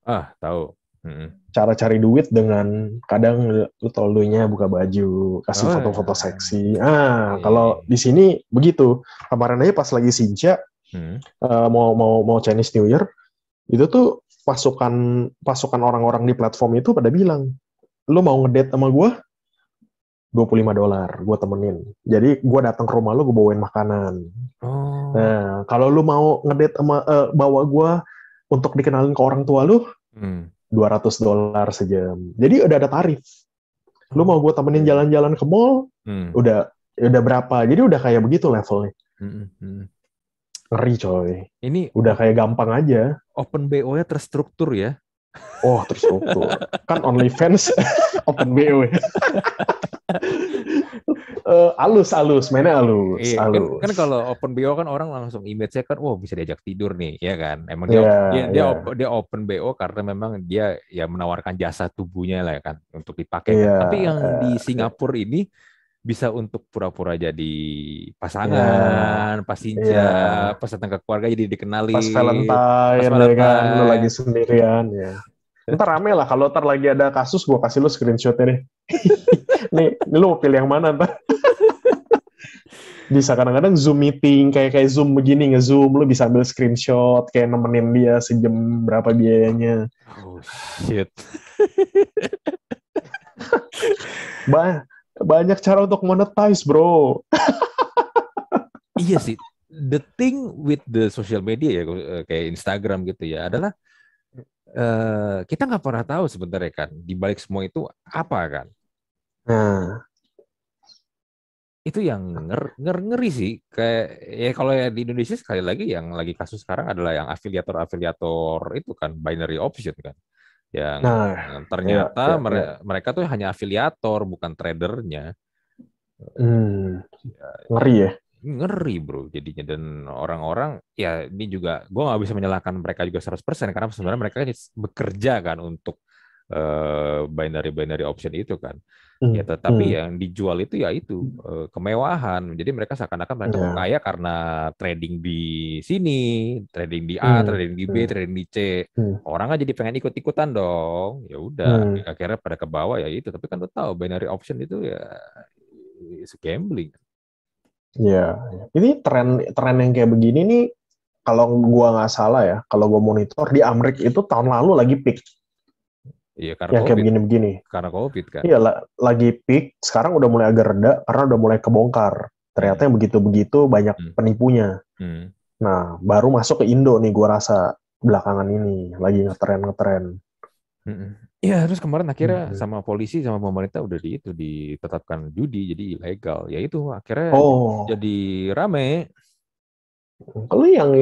Ah, tahu. Hmm. Cara cari duit dengan kadang lu tau lu nya buka baju, kasih Oh foto-foto ya. seksi. Iya, Kalau iya. di sini begitu. Kemarin aja pas lagi Sinca, Hmm. mau Chinese New Year, itu tuh pasukan pasukan orang-orang di platform itu pada bilang, lu mau ngedate sama gue, $25, gue temenin. Jadi gue datang ke rumah lu, gue bawain makanan. Oh. Nah, kalau lu mau ngedate sama bawa gue untuk dikenalin ke orang tua lu, Hmm. $200 sejam. Jadi udah ada tarif. Lu mau gue temenin Oke. jalan-jalan ke mall, Hmm. udah berapa. Jadi udah kayak begitu levelnya. Hmm. Hmm. Ngeri coy. Ini Udah kayak gampang aja. open BO-nya terstruktur ya. Oh, terstruktur. Kan OnlyFans open BO. Alus, mainnya alus, Iya, kan alus. kalau open BO kan orang langsung image-nya kan, wah bisa diajak tidur nih, ya kan. Emang dia Ya, dia dia ya, op- dia open BO karena memang dia ya menawarkan jasa tubuhnya lah ya kan untuk dipakai kan. iya, Tapi yang di ya, Singapura ini bisa untuk pura-pura jadi ya, pasangan, pas ya. hijab, pas datang ke keluarga jadi Pas dikenalin, pas Valentine, ya kan, lu lagi Valentine. sendirian, ya. Ntar rame lah, kalau ntar lagi ada kasus, gue kasih lu screenshotnya deh. Nih, lu mau pilih yang mana ntar? Bisa kadang-kadang Zoom meeting, kayak Zoom begini, nge-Zoom, lu bisa ambil screenshot, kayak nemenin dia sejam berapa biayanya. Oh shit. Banyak cara untuk monetize, bro. Iya sih. The thing with the social media ya, kayak Instagram gitu ya, adalah kita nggak pernah tahu sebenarnya kan di balik semua itu apa kan. Nah, Itu yang ngeri sih. Kayak ya kalau ya di Indonesia sekali lagi yang lagi kasus sekarang adalah yang afiliator-afiliator itu kan binary option kan. Yang nah, ya, ternyata ya, ya. mereka tuh hanya afiliator bukan tradernya. Hmm, Ya, ngeri ya. ngeri bro jadinya, dan orang-orang ya ini juga gue nggak bisa menyalahkan mereka juga 100% karena sebenarnya mereka kan bekerja kan untuk binary option itu kan ya, Hmm, tetapi hmm, yang dijual itu ya itu kemewahan, jadi mereka seakan-akan mereka tuh ya, kaya karena trading di sini, trading di A, hmm, trading di B, hmm, trading di C. hmm, Orang kan jadi pengen ikut-ikutan dong, ya udah hmm. akhirnya pada ke bawah ya itu, tapi kan lo tahu binary option itu ya is gambling. Ya, ini tren yang kayak begini nih, kalau gua nggak salah ya, kalau gua monitor di Amrik itu tahun lalu lagi peak, Iya karena yang kayak COVID, begini-begini. karena COVID kan. Iya, lagi peak, sekarang udah mulai agak reda karena udah mulai kebongkar. Ternyata Hmm, yang begitu-begitu banyak hmm, penipunya. hmm, Nah, baru masuk ke Indo nih, gua rasa belakangan ini lagi ngetren-ngetren. hmm. Ya terus kemarin akhirnya Hmm. sama polisi sama pemerintah udah ditetapkan judi jadi ilegal. Ya itu akhirnya Oh, jadi rame.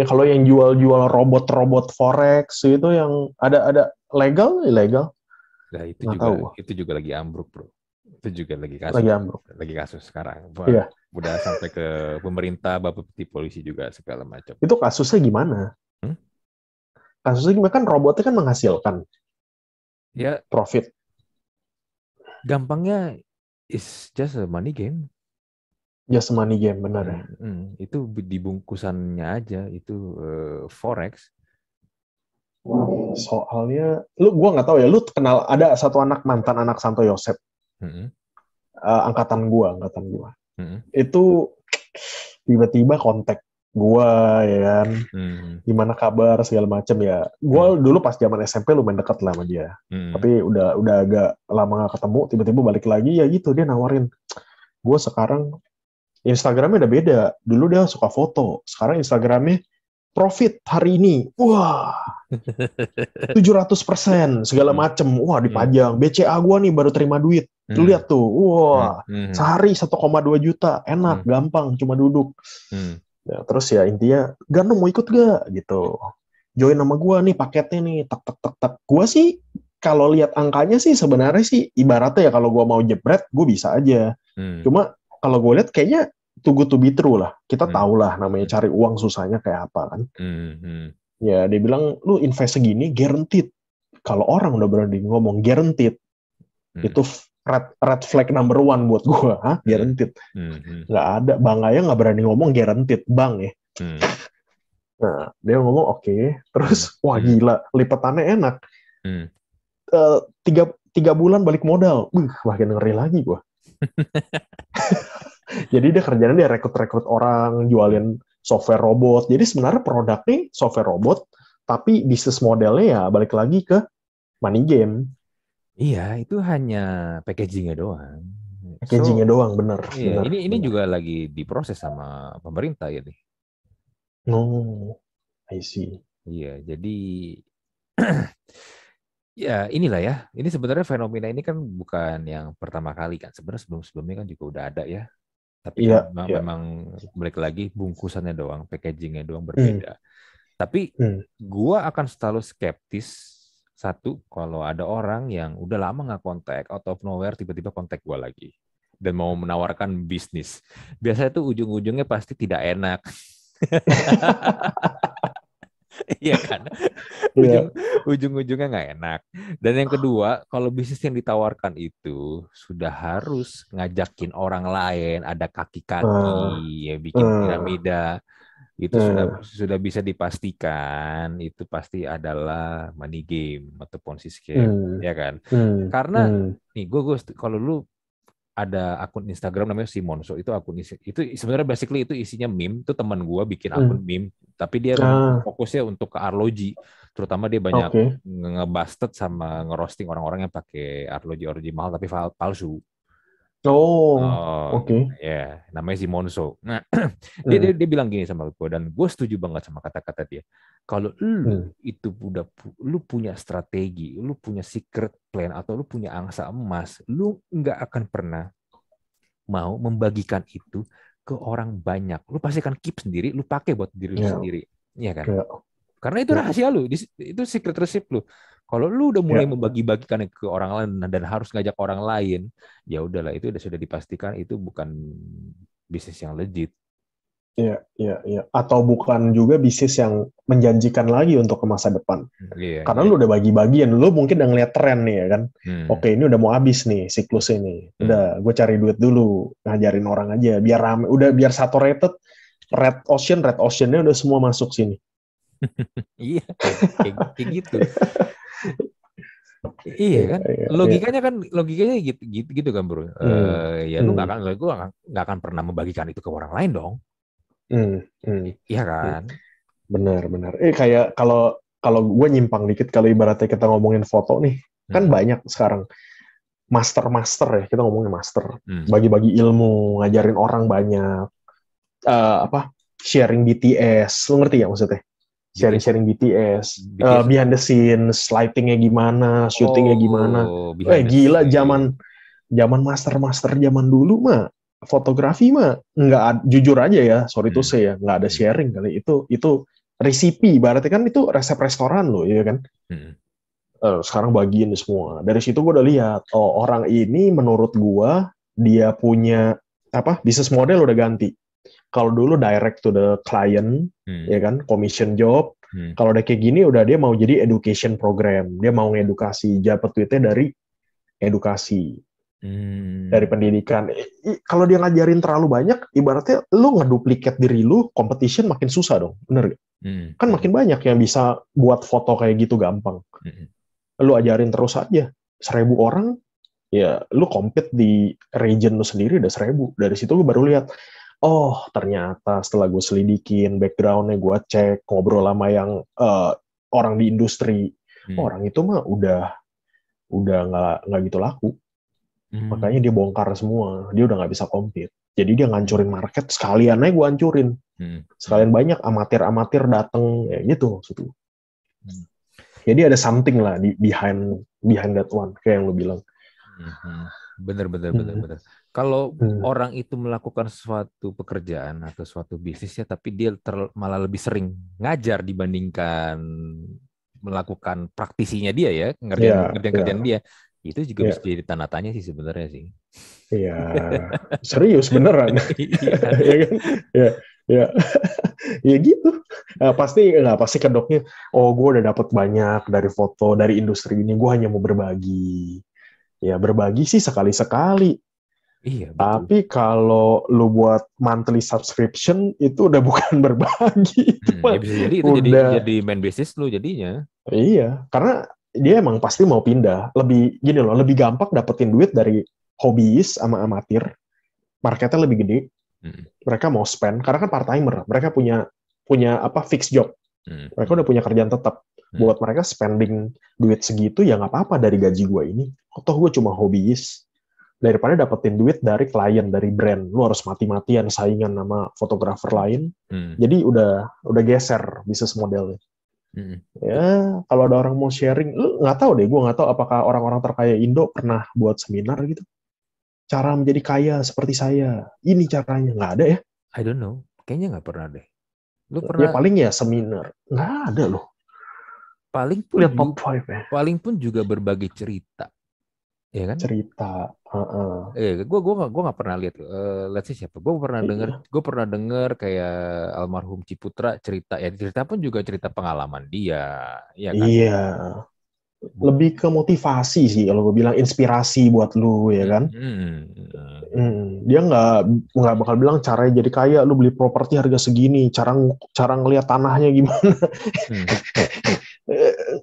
kalau yang jual-jual robot-robot forex itu yang ada legal, ilegal, Nah nggak tahu gua. itu juga lagi ambruk bro. Itu juga Lagi ambruk. lagi kasus sekarang. Wah, Iya, udah sampai ke pemerintah, bapeti polisi juga segala macam. itu kasusnya gimana? Hmm? Kasusnya gimana, kan robotnya kan menghasilkan Ya profit. gampangnya is just a money game. Just money game, benar ya. Itu di bungkusannya aja itu forex. Soalnya, gua nggak tahu ya, lu kenal ada satu anak mantan anak Santo Yosep, Hmm, angkatan gua. hmm, Itu tiba-tiba kontak gua ya kan, hmm, gimana kabar segala macam ya. hmm, Gua dulu pas zaman SMP lumayan dekat lah sama dia. hmm, Tapi udah agak lama gak ketemu, tiba-tiba balik lagi ya gitu, dia nawarin, gue sekarang Instagramnya udah beda. Dulu dia suka foto, sekarang Instagramnya profit hari ini. Wah, 700% segala hmm, macem. Wah, hmm, dipajang. BCA gua nih baru terima duit. Lu hmm, lihat tuh. hmm, Wah, hmm, sehari 1,2 juta. hmm, Enak, gampang, cuma duduk. hmm. Ya, terus ya intinya, Gano mau ikut gak? Gitu. Join sama gua nih paketnya nih. Tak, tak, tak, tak. Gua sih, kalau lihat angkanya sih sebenarnya sih, ibaratnya ya kalau gua mau jebret, gue bisa aja. Hmm, Cuma kalau gue lihat kayaknya too good to be true lah. Kita hmm, tahu lah namanya hmm, cari uang susahnya kayak apa kan. hmm, hmm, Ya dia bilang, lu invest segini guaranteed. Kalau orang udah berani ngomong guaranteed, hmm, itu red flag number one buat gue. Hah? hmm, Guaranteed? hmm, hmm, Nggak ada. Bang Aya nggak berani ngomong guaranteed. Bang ya. hmm, Nah, dia ngomong oke. Terus, hmm, wah hmm, gila. Lipatannya enak. hmm. Eh, tiga bulan balik modal. Makin ngeri lagi gue. Jadi dia kerjanya dia rekrut-rekrut orang, jualin software robot. Jadi sebenarnya produknya software robot, tapi bisnis modelnya ya balik lagi ke money game. Iya, itu hanya packagingnya doang. So, Packagingnya doang, bener, iya, bener, ini bener. juga lagi diproses sama pemerintah ya nih. Oh, I see. Iya, jadi ya inilah ya. Ini sebenarnya fenomena ini kan bukan yang pertama kali kan. Sebenarnya sebelum-sebelumnya kan juga udah ada ya. Tapi kan Iya, memang, iya. memang balik lagi bungkusannya doang, packagingnya doang Hmm, berbeda. Tapi hmm. gua akan selalu skeptis satu kalau ada orang yang udah lama nggak kontak, out of nowhere tiba-tiba kontak gua lagi dan mau menawarkan bisnis. Biasanya tuh ujung-ujungnya pasti tidak enak. Iya kan? Ujung Iya. ujung-ujungnya nggak enak. Dan yang kedua, kalau bisnis yang ditawarkan itu sudah harus ngajakin orang lain, ada kaki-kaki, Uh, ya bikin uh, piramida. itu Nah, sudah bisa dipastikan itu pasti adalah money game atau Ponzi scam, hmm, ya kan? hmm, Karena hmm, nih gue kalau lu ada akun Instagram namanya Simonso, itu itu sebenarnya basically itu isinya meme, itu teman gue bikin akun hmm. meme, tapi dia Ah, fokusnya untuk ke arloji, terutama dia banyak oke. ngebasted sama ngerosting orang-orang yang pakai arloji mahal tapi palsu. Oh, Oh, oke. ya, namanya si Monso. Nah, Hmm, dia bilang gini sama gue, dan gue setuju banget sama kata-kata dia. Kalau lu hmm, itu lu punya strategi, lu punya secret plan atau lu punya angsa emas, lu nggak akan pernah mau membagikan itu ke orang banyak. Lu pasti akan keep sendiri, lu pakai buat diri lu ya, sendiri, ya kan? ya, Karena itu ya, rahasia lu, itu secret receipt lu. Kalau lu udah mulai ya, membagi-bagikan ke orang lain dan harus ngajak orang lain, ya udahlah itu sudah dipastikan itu bukan bisnis yang legit. ya, ya, ya. Atau bukan juga bisnis yang menjanjikan lagi untuk ke masa depan. Iya, Karena iya. lu udah bagi-bagian, lu mungkin udah ngeliat tren nih ya kan. Hmm, Oke, ini udah mau habis nih siklus ini. hmm. Udah, gue cari duit dulu, ngajarin orang aja, biar rame, udah biar saturated, red oceannya udah semua masuk sini. Iya, kayak gitu. Iya Iya, kan, iya, iya. logikanya gitu, gitu, gitu kan bro. Hmm, Ya lu hmm, gue nggak akan pernah membagikan itu ke orang lain dong. hmm, hmm, Iya hmm. kan. Benar, benar. Kayak kalau kalau gue nyimpang dikit, kalau ibaratnya kita ngomongin foto nih, kan Hmm, banyak sekarang master-master ya, kita ngomongin master, hmm. bagi-bagi ilmu, ngajarin orang banyak, apa, sharing BTS, lu ngerti ya maksudnya? BTS, Sharing-sharing BTS, BTS. behind the scenes, lightingnya gimana, shootingnya gimana. Oh, behind the Gila, scene. zaman zaman master-master zaman dulu mah, fotografi mah nggak jujur aja ya, sorry to Hmm, say ya, nggak ada hmm, sharing kali itu resipi, berarti kan itu resep restoran loh, ya kan? hmm, Sekarang bagiin semua. Dari situ gue udah lihat, oh orang ini menurut gue dia punya apa bisnis model udah ganti. Kalau dulu direct to the client, hmm, ya kan, commission job. hmm, Kalau udah kayak gini, udah dia mau jadi education program. Dia mau ngedukasi, dapat duitnya dari edukasi, dari hmm, pendidikan. Kalau dia ngajarin terlalu banyak, ibaratnya lu ngeduplikat diri lu, competition makin susah dong, bener gak? hmm, Kan hmm, makin banyak yang bisa buat foto kayak gitu gampang. hmm, Lu ajarin terus aja. 1.000 orang, ya lu compete di region lu sendiri udah 1.000. Dari situ gue baru lihat, oh ternyata setelah gue selidikin backgroundnya, gue cek ngobrol sama yang orang di industri, hmm, orang itu mah udah nggak gitu laku. Makanya dia hmm, bongkar semua, dia udah nggak bisa compete. Jadi dia hmm, ngancurin market, sekalian aja gue hancurin. hmm, hmm, Sekalian banyak amatir-amatir dateng, ya gitu maksudnya. hmm, Jadi ada something lah di behind behind that one, kayak yang lu bilang. hmm, hmm. Bener, bener, bener, Hmm, bener. Kalau hmm, orang itu melakukan suatu pekerjaan atau suatu bisnisnya, tapi dia malah lebih sering ngajar dibandingkan melakukan praktisinya dia ya, ngerjain ya, ngerjain kerjaan ya, dia, itu juga bisa ya, jadi tanda tanya sih sebenarnya sih. ya, serius beneran, Iya kan? ya kan, ya, ya, ya gitu. Pasti nggak pasti kedoknya. Oh, gue udah dapat banyak dari foto dari industri ini. Gue hanya mau berbagi. Ya berbagi sih sekali-sekali. Iya, betul. Tapi kalau lu buat monthly subscription itu udah bukan berbagi, itu Ya mah bisa jadi itu udah jadi main bisnis lu jadinya. iya. Karena dia emang pasti mau pindah. Lebih gini loh, lebih gampang dapetin duit dari hobiis sama amatir. Marketnya lebih gede. Hmm, Mereka mau spend karena kan part timer. Mereka punya punya apa fixed job. hmm, Mereka hmm, udah punya kerjaan tetap. hmm, Buat mereka spending duit segitu ya nggak apa-apa dari gaji gue ini. Toh gue cuma hobiis. Daripada dapetin duit dari klien, dari brand. Lu harus mati-matian saingan sama fotografer lain. hmm, Jadi udah geser bisnis modelnya. hmm. Ya, kalau ada orang mau sharing, lu nggak tahu deh, gue nggak tahu apakah orang-orang terkaya Indo pernah buat seminar gitu. Cara menjadi kaya seperti saya. Ini caranya. Nggak ada ya. I don't know. Kayaknya nggak pernah deh. Lu Ya pernah paling ya seminar. Nggak ada loh. paling pun Lihat top 5 ya. paling pun juga berbagi cerita, ya kan? Cerita. Gue nggak pernah lihat. Let's see siapa. Iya. Gue pernah dengar kayak almarhum Ciputra cerita. Ya cerita pun juga cerita pengalaman dia, ya kan? Iya. lebih ke motivasi sih kalau gue bilang, inspirasi buat lu ya kan. Dia nggak bakal bilang caranya jadi kaya lu beli properti harga segini, cara ngelihat tanahnya gimana.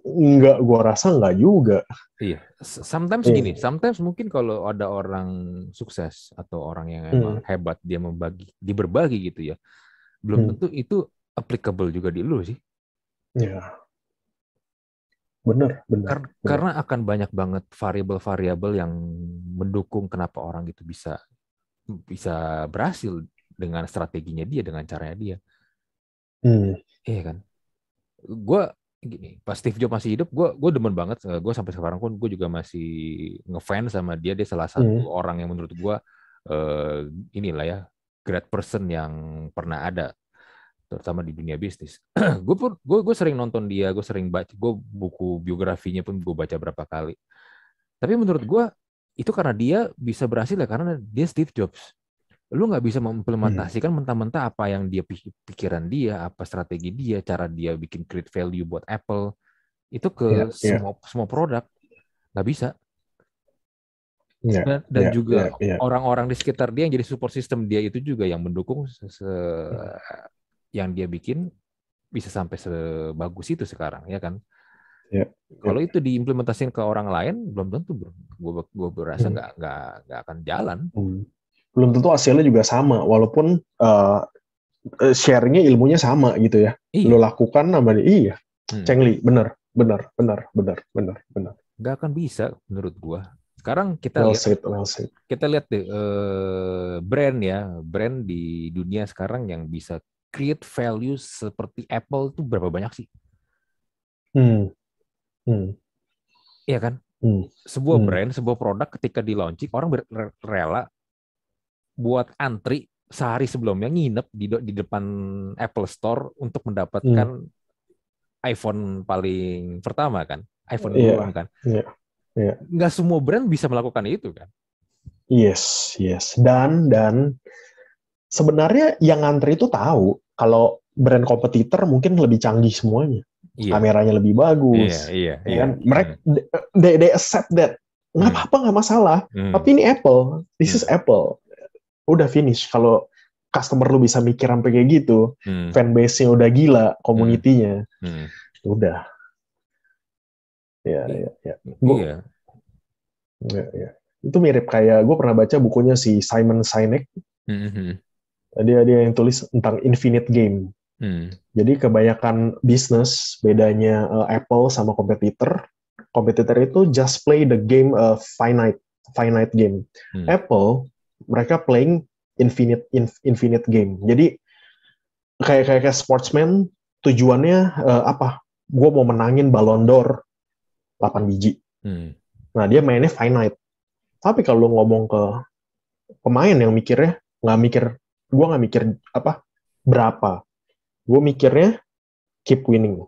Nggak, gue rasa nggak juga. Iya, sometimes gini, sometimes mungkin kalau ada orang sukses atau orang yang emang hebat dia berbagi gitu ya, belum tentu itu applicable juga di lu sih. Ya, benar. Karena akan banyak banget variabel-variabel yang mendukung kenapa orang itu bisa berhasil dengan strateginya dia, dengan caranya dia. Iya kan? Gue gini, pas Steve Jobs masih hidup, gue demen banget. Gue sampai sekarang pun gue juga masih ngefans sama dia. Dia salah satu orang yang menurut gue inilah ya, great person yang pernah ada, terutama di dunia bisnis. gue sering nonton dia, gue sering baca, gue buku biografinya pun gue baca berapa kali. Tapi menurut gue itu karena dia bisa berhasil ya karena dia Steve Jobs. Lu nggak bisa mengimplementasikan mentah-mentah apa yang dia pikiran dia, apa strategi dia, cara dia bikin create value buat Apple itu ke semua produk, nggak bisa. Dan juga orang-orang di sekitar dia yang jadi support system dia itu juga yang mendukung yang dia bikin bisa sampai sebagus itu sekarang, ya kan? Kalau itu diimplementasikan ke orang lain, belum tentu, bro. Gue berasa nggak akan jalan. Belum tentu hasilnya juga sama, walaupun sharingnya ilmunya sama gitu ya. Lo lakukan nama dia, Cheng-Li, benar. Nggak akan bisa menurut gue. Sekarang kita lihat deh brand di dunia sekarang yang bisa create value seperti Apple itu berapa banyak sih? Iya kan? Sebuah brand, sebuah produk ketika di launching orang rela buat antri sehari sebelumnya nginep di depan Apple Store untuk mendapatkan iPhone paling pertama kan, iPhone 2 kan. Nggak semua brand bisa melakukan itu kan. Yes. Dan sebenarnya yang ngantri itu tahu kalau brand kompetitor mungkin lebih canggih semuanya. Kameranya lebih bagus. Kan? Mereka they accept that. Nggak apa-apa, nggak masalah. Tapi ini Apple. This is Apple. Udah finish. Kalau customer lu bisa mikir sampai kayak gitu, fanbase-nya udah gila, community-nya, udah. Ya. Itu mirip kayak gue pernah baca bukunya si Simon Sinek. Dia yang tulis tentang infinite game. Jadi kebanyakan bisnis bedanya Apple sama kompetitor itu just play the game finite game. Apple mereka playing infinite game. Jadi kayak sportsman tujuannya apa? Gue mau menangin Ballon d'Or 8 biji. Nah, dia mainnya finite. Tapi kalau ngomong ke pemain yang mikirnya gue nggak mikir apa berapa. Gue mikirnya keep winning.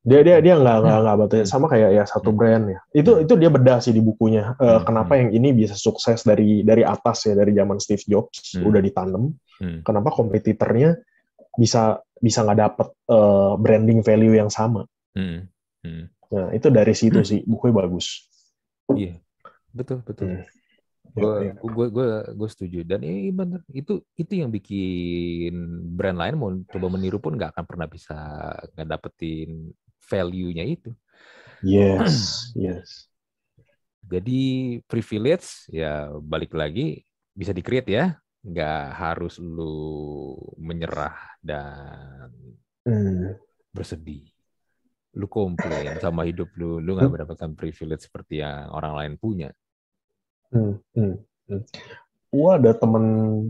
Dia nggak batas sama kayak satu brand ya. Itu dia bedah sih di bukunya. Kenapa yang ini bisa sukses dari atas ya, dari zaman Steve Jobs udah ditanam. Kenapa kompetitornya bisa nggak dapet branding value yang sama. Nah, itu dari situ sih bukunya bagus. Iya, betul. Gue setuju, dan ini benar, itu yang bikin brand lain mau coba meniru pun nggak akan pernah bisa dapetin value-nya itu. Yes. Jadi privilege ya balik lagi bisa di-create ya, nggak harus lu menyerah dan bersedih. Lu komplain sama hidup lu nggak mendapatkan privilege seperti yang orang lain punya. Gue ada temen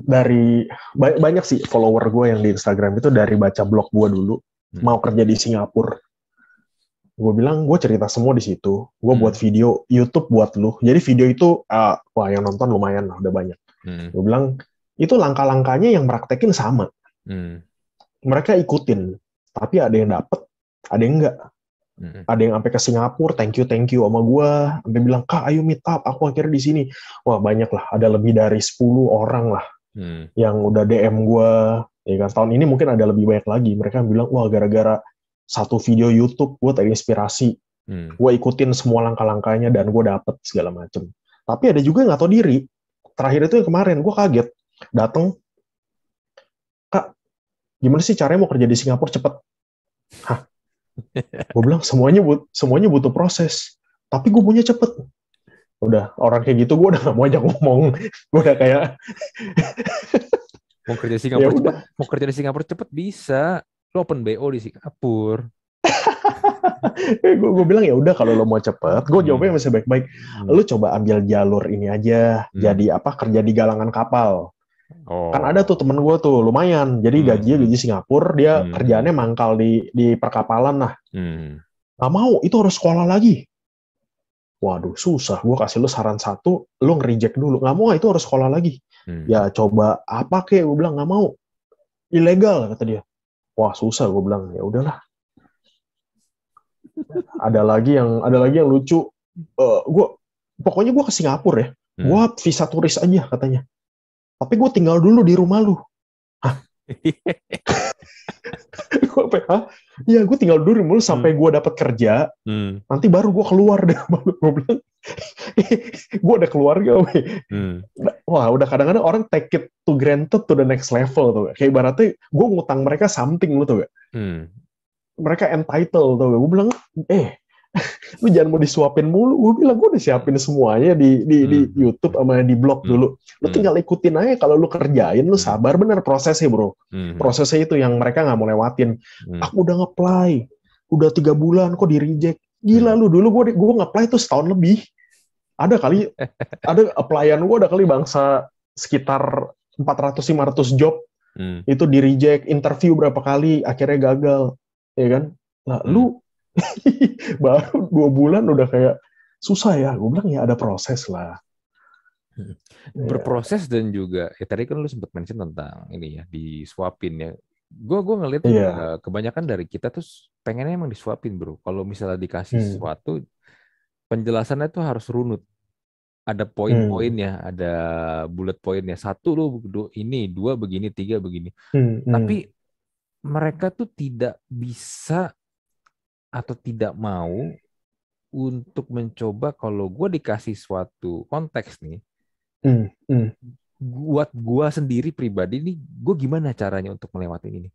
dari banyak sih follower gue yang di Instagram itu dari baca blog gue dulu, mau kerja di Singapura. Gue bilang gue cerita semua di situ. Gue buat video YouTube buat lu. Jadi video itu wah yang nonton lumayan lah, udah banyak. Gue bilang itu langkah-langkahnya yang praktekin sama. Mereka ikutin, tapi ada yang dapet, ada yang enggak. Ada yang sampai ke Singapura, thank you sama gue, sampai bilang, Kak ayo meet up, aku akhirnya di sini. Wah banyak lah, ada lebih dari 10 orang lah yang udah DM gue. Ya kan, tahun ini mungkin ada lebih banyak lagi. Mereka bilang, wah gara-gara satu video YouTube gue terinspirasi Gue ikutin semua langkah-langkahnya dan gue dapet segala macem. Tapi ada juga yang nggak tahu diri. Terakhir itu yang kemarin gue kaget, datang, Kak, gimana sih caranya mau kerja di Singapura cepet? Hah? Gue bilang semuanya butuh proses. Tapi gue punya cepet. Udah orang kayak gitu gue udah gak mau ajak ngomong. Gue udah kayak Mau kerja di ya Singapura cepet, udah. mau kerja di Singapura cepet bisa. Lo open BO di Singapura. Gue bilang ya udah kalau lo mau cepet, gue jawabnya Hmm. masih baik-baik. Hmm. Lo coba ambil jalur ini aja, Hmm. jadi apa kerja di galangan kapal. Kan ada tuh Oh. temen gue tuh lumayan, jadi Hmm. gajinya Hmm. gaji Singapura, dia Hmm. kerjaannya mangkal di perkapalan lah. Hmm. Gak mau, itu harus sekolah lagi. Waduh, susah. Gue kasih lo saran satu, lo nge-reject dulu. Gak mau, itu harus sekolah lagi. Hmm. Ya coba apa kek, gue bilang gak mau. Ilegal kata dia. Wah susah, gue bilang ya udahlah. Ada lagi yang lucu. Pokoknya gue ke Singapura ya. Hmm. Gue visa turis aja katanya. Tapi gue tinggal dulu di rumah lu. Gue apa? Hah? Ya gue tinggal dulu di rumah lu sampai gue dapat kerja. Hmm. Nanti baru gue keluar deh. Gue bilang, gue ada keluarga. Hmm. Wah, udah kadang-kadang orang take it to granted to the next level tuh. Kayak ibaratnya gue ngutang mereka something lu tuh gak? Hmm. Mereka entitled tuh. Gue bilang, lu jangan mau disuapin mulu. Gue bilang, gue udah siapin semuanya di Hmm. YouTube sama di blog Hmm. dulu. Lu Hmm. tinggal ikutin aja. Kalau lu kerjain, lu sabar bener prosesnya bro. Hmm. Prosesnya itu yang mereka nggak mau lewatin. Hmm. Aku udah nge-apply, udah 3 bulan kok di-reject. Gila lu, dulu gue nge-apply tuh setahun lebih. Ada applyan gue ada kali bangsa sekitar 400-500 job. Hmm. Itu di-reject, interview berapa kali, akhirnya gagal. Ya kan? Nah, lu baru 2 bulan udah kayak susah ya. Gue bilang ya ada proses lah. Berproses dan juga tadi kan lu sempat mention tentang ini ya disuapin ya. Gue ngeliat tuh Iya. kebanyakan dari kita tuh pengennya emang disuapin bro. Kalau misalnya dikasih Hmm. sesuatu penjelasannya tuh harus runut. Ada Hmm. poin-poinnya, ada bullet poinnya. Satu lu ini, dua begini, tiga begini. Hmm. Hmm. Tapi mereka tuh tidak bisa atau tidak mau untuk mencoba kalau gue dikasih suatu konteks nih, Hmm. Hmm. buat gue sendiri pribadi nih, gue gimana caranya untuk melewati ini?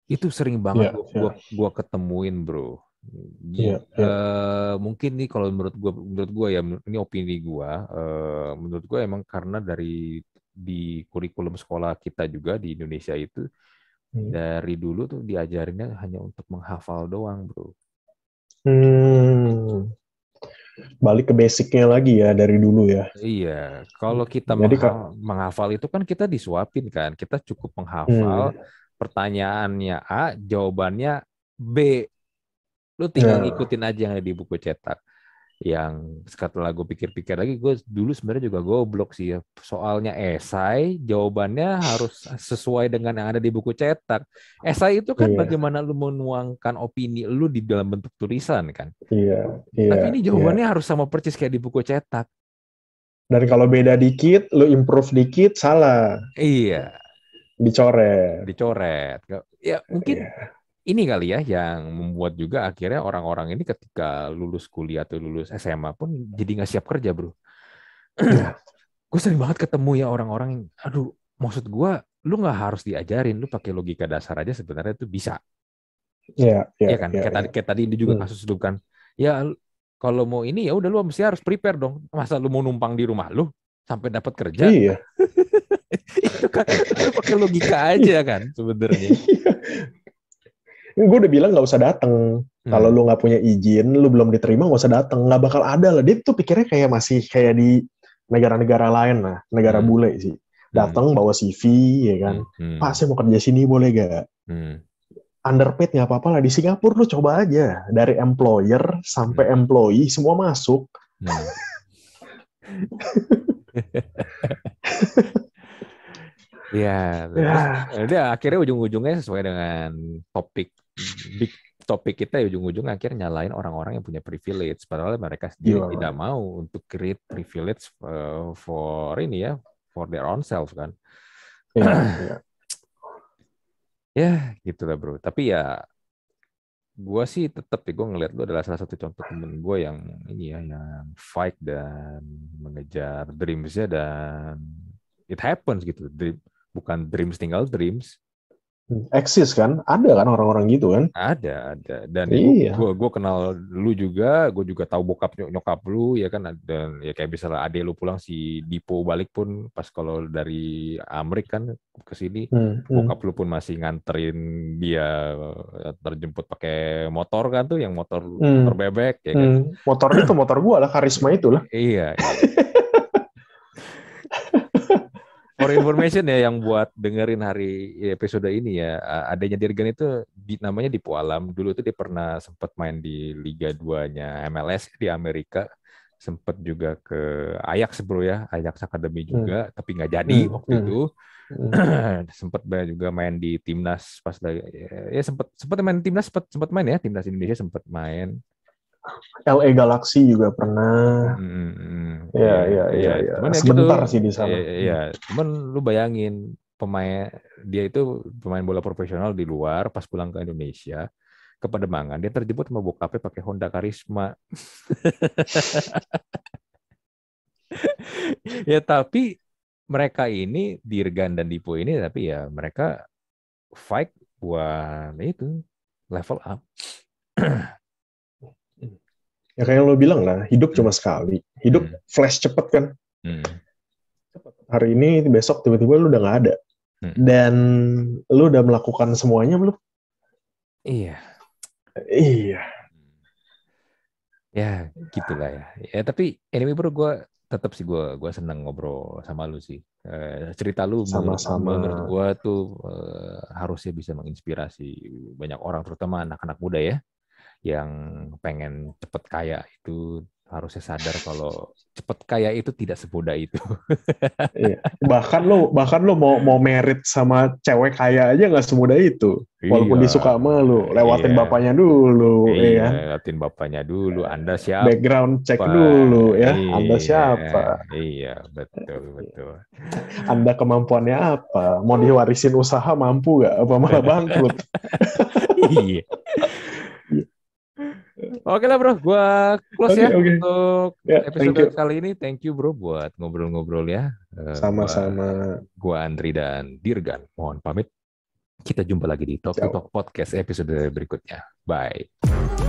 Itu sering banget Iya. Iya. gua ketemuin bro. Iya. Iya. Mungkin nih kalau menurut gua ya ini opini gua. Menurut gua emang karena di kurikulum sekolah kita juga di Indonesia itu Hmm. dari dulu tuh diajarinnya hanya untuk menghafal doang bro. Hmm. Balik ke basicnya lagi ya dari dulu ya. Iya, kalau kita Jadi Kak, menghafal itu kan kita disuapin kan, kita cukup menghafal hmm, pertanyaannya A, jawabannya B. Lu tinggal nah, ngikutin aja yang ada di buku cetak. Yang setelah gue pikir-pikir lagi, gue dulu sebenarnya juga goblok sih ya. Soalnya esai, jawabannya harus sesuai dengan yang ada di buku cetak. Esai itu kan iya, bagaimana lu menuangkan opini lu di dalam bentuk tulisan kan. iya, iya, Tapi ini iya. jawabannya harus sama persis kayak di buku cetak. Dan kalau beda dikit, lu improve dikit, salah, Iya, dicoret. dicoret. Ya mungkin Iya, ini kali ya yang membuat juga akhirnya orang-orang ini ketika lulus kuliah atau lulus SMA pun jadi nggak siap kerja, bro. iya, Gue sering banget ketemu ya orang-orang yang, aduh, maksud gue, lu nggak harus diajarin, lu pakai logika dasar aja sebenarnya itu bisa. iya, iya, Ya kan? iya, Kayak iya. tadi, kayak tadi ini juga Hmm, kasus lu kan. Ya, kalau mau ini ya udah lu mesti harus prepare dong. Masa lu mau numpang di rumah lu sampai dapat kerja? iya. Itu kan lu pakai logika aja kan sebenarnya. Gue udah bilang nggak usah dateng. Kalau Hmm. lu nggak punya izin, lu belum diterima nggak usah dateng. Nggak bakal ada lah. Dia tuh pikirnya kayak masih kayak di negara-negara lain lah, negara Hmm. bule sih. Hmm. Datang bawa CV, ya kan. Hmm. Pak, Hmm. saya mau kerja sini boleh gak? Hmm. Underpaid nggak apa-apa lah. Di Singapura lu coba aja. Dari employer sampai Hmm. employee, semua masuk. Hmm. Ya, terus Ya, dia akhirnya ujung-ujungnya sesuai dengan topik big topik kita ya ujung-ujungnya akhirnya nyalain orang-orang yang punya privilege padahal mereka sendiri tidak gimana? mau untuk create privilege for ini ya for their own self kan. Iya, iya. Ya, gitu lah bro. Tapi ya Gue sih tetap ya, gue ngeliat lu adalah salah satu contoh temen gue yang ini ya, yang fight dan mengejar dreams-nya, dan it happens gitu. Bukan dreams tinggal dreams. Eksis kan? Ada kan orang-orang gitu kan? Ada. Dan ya Iya. gue kenal lu juga, gue juga tahu bokap nyokap lu ya kan. Dan ya kayak misalnya ade lu pulang, si Dipo balik pun pas kalau dari Amrik kan ke sini, Hmm, hmm, bokap lu pun masih nganterin dia terjemput pakai motor kan tuh, yang motor hmm, motor bebek ya kan. hmm. Motor itu motor gua lah, karisma itu lah. Iya. For information ya, yang buat dengerin hari episode ini ya, adanya Dirgan itu namanya Dipo Alam. Dulu tuh dia pernah sempat main di Liga 2-nya MLS di Amerika. Sempat juga ke Ajax bro ya, Ajax Academy Hmm, juga, tapi nggak jadi hmm, waktu hmm, itu. hmm. Sempat juga main di timnas pas lagi, ya sempat main timnas, sempat main ya, timnas Indonesia sempat main. LA Galaxy juga pernah. Iya, Ya, ya, iya. ya, ya. Cuman ya gitu, Sebentar sih di iya, sana. iya. Cuman lu bayangin, pemain dia itu pemain bola profesional di luar, pas pulang ke Indonesia, ke Pademangan, dia terjebak sama bokapnya pakai Honda Karisma. Ya tapi mereka ini, Dirgan dan Dipo ini, tapi ya mereka fight buat itu level up. Ya kayak lo bilang lah, hidup Hmm, cuma sekali. Hidup hmm, flash cepet kan. hmm, Hari ini, besok tiba-tiba lu udah nggak ada. hmm. Dan lu udah melakukan semuanya belum? Iya. Iya. Ya gitulah ya. Ya tapi anyway bro, gue tetap sih, gue seneng ngobrol sama lu sih. Cerita lu Sama-sama. menurut gue tuh harusnya bisa menginspirasi banyak orang, terutama anak-anak muda ya, yang pengen cepet kaya itu harusnya sadar kalau cepet kaya itu tidak semudah itu. Iya. Bahkan lo mau merit sama cewek kaya aja nggak semudah itu. Iya, Walaupun disuka sama lu, lewatin iya, bapaknya dulu, ya iya. kan? Liatin bapaknya dulu. Anda siapa? Background check dulu ya. Anda Iya, siapa? iya, betul, betul. Anda kemampuannya apa? Mau diwarisin usaha mampu nggak? Apa malah bangkrut? Iya. Oke lah bro, gua close Oke, ya oke. untuk Ya, thank episode you. kali ini. Thank you bro buat ngobrol-ngobrol ya. Gua Sama-sama. gua Andri dan Dirgan. Mohon pamit. Kita jumpa lagi di Talk to Ciao. Talk Podcast episode berikutnya. Bye.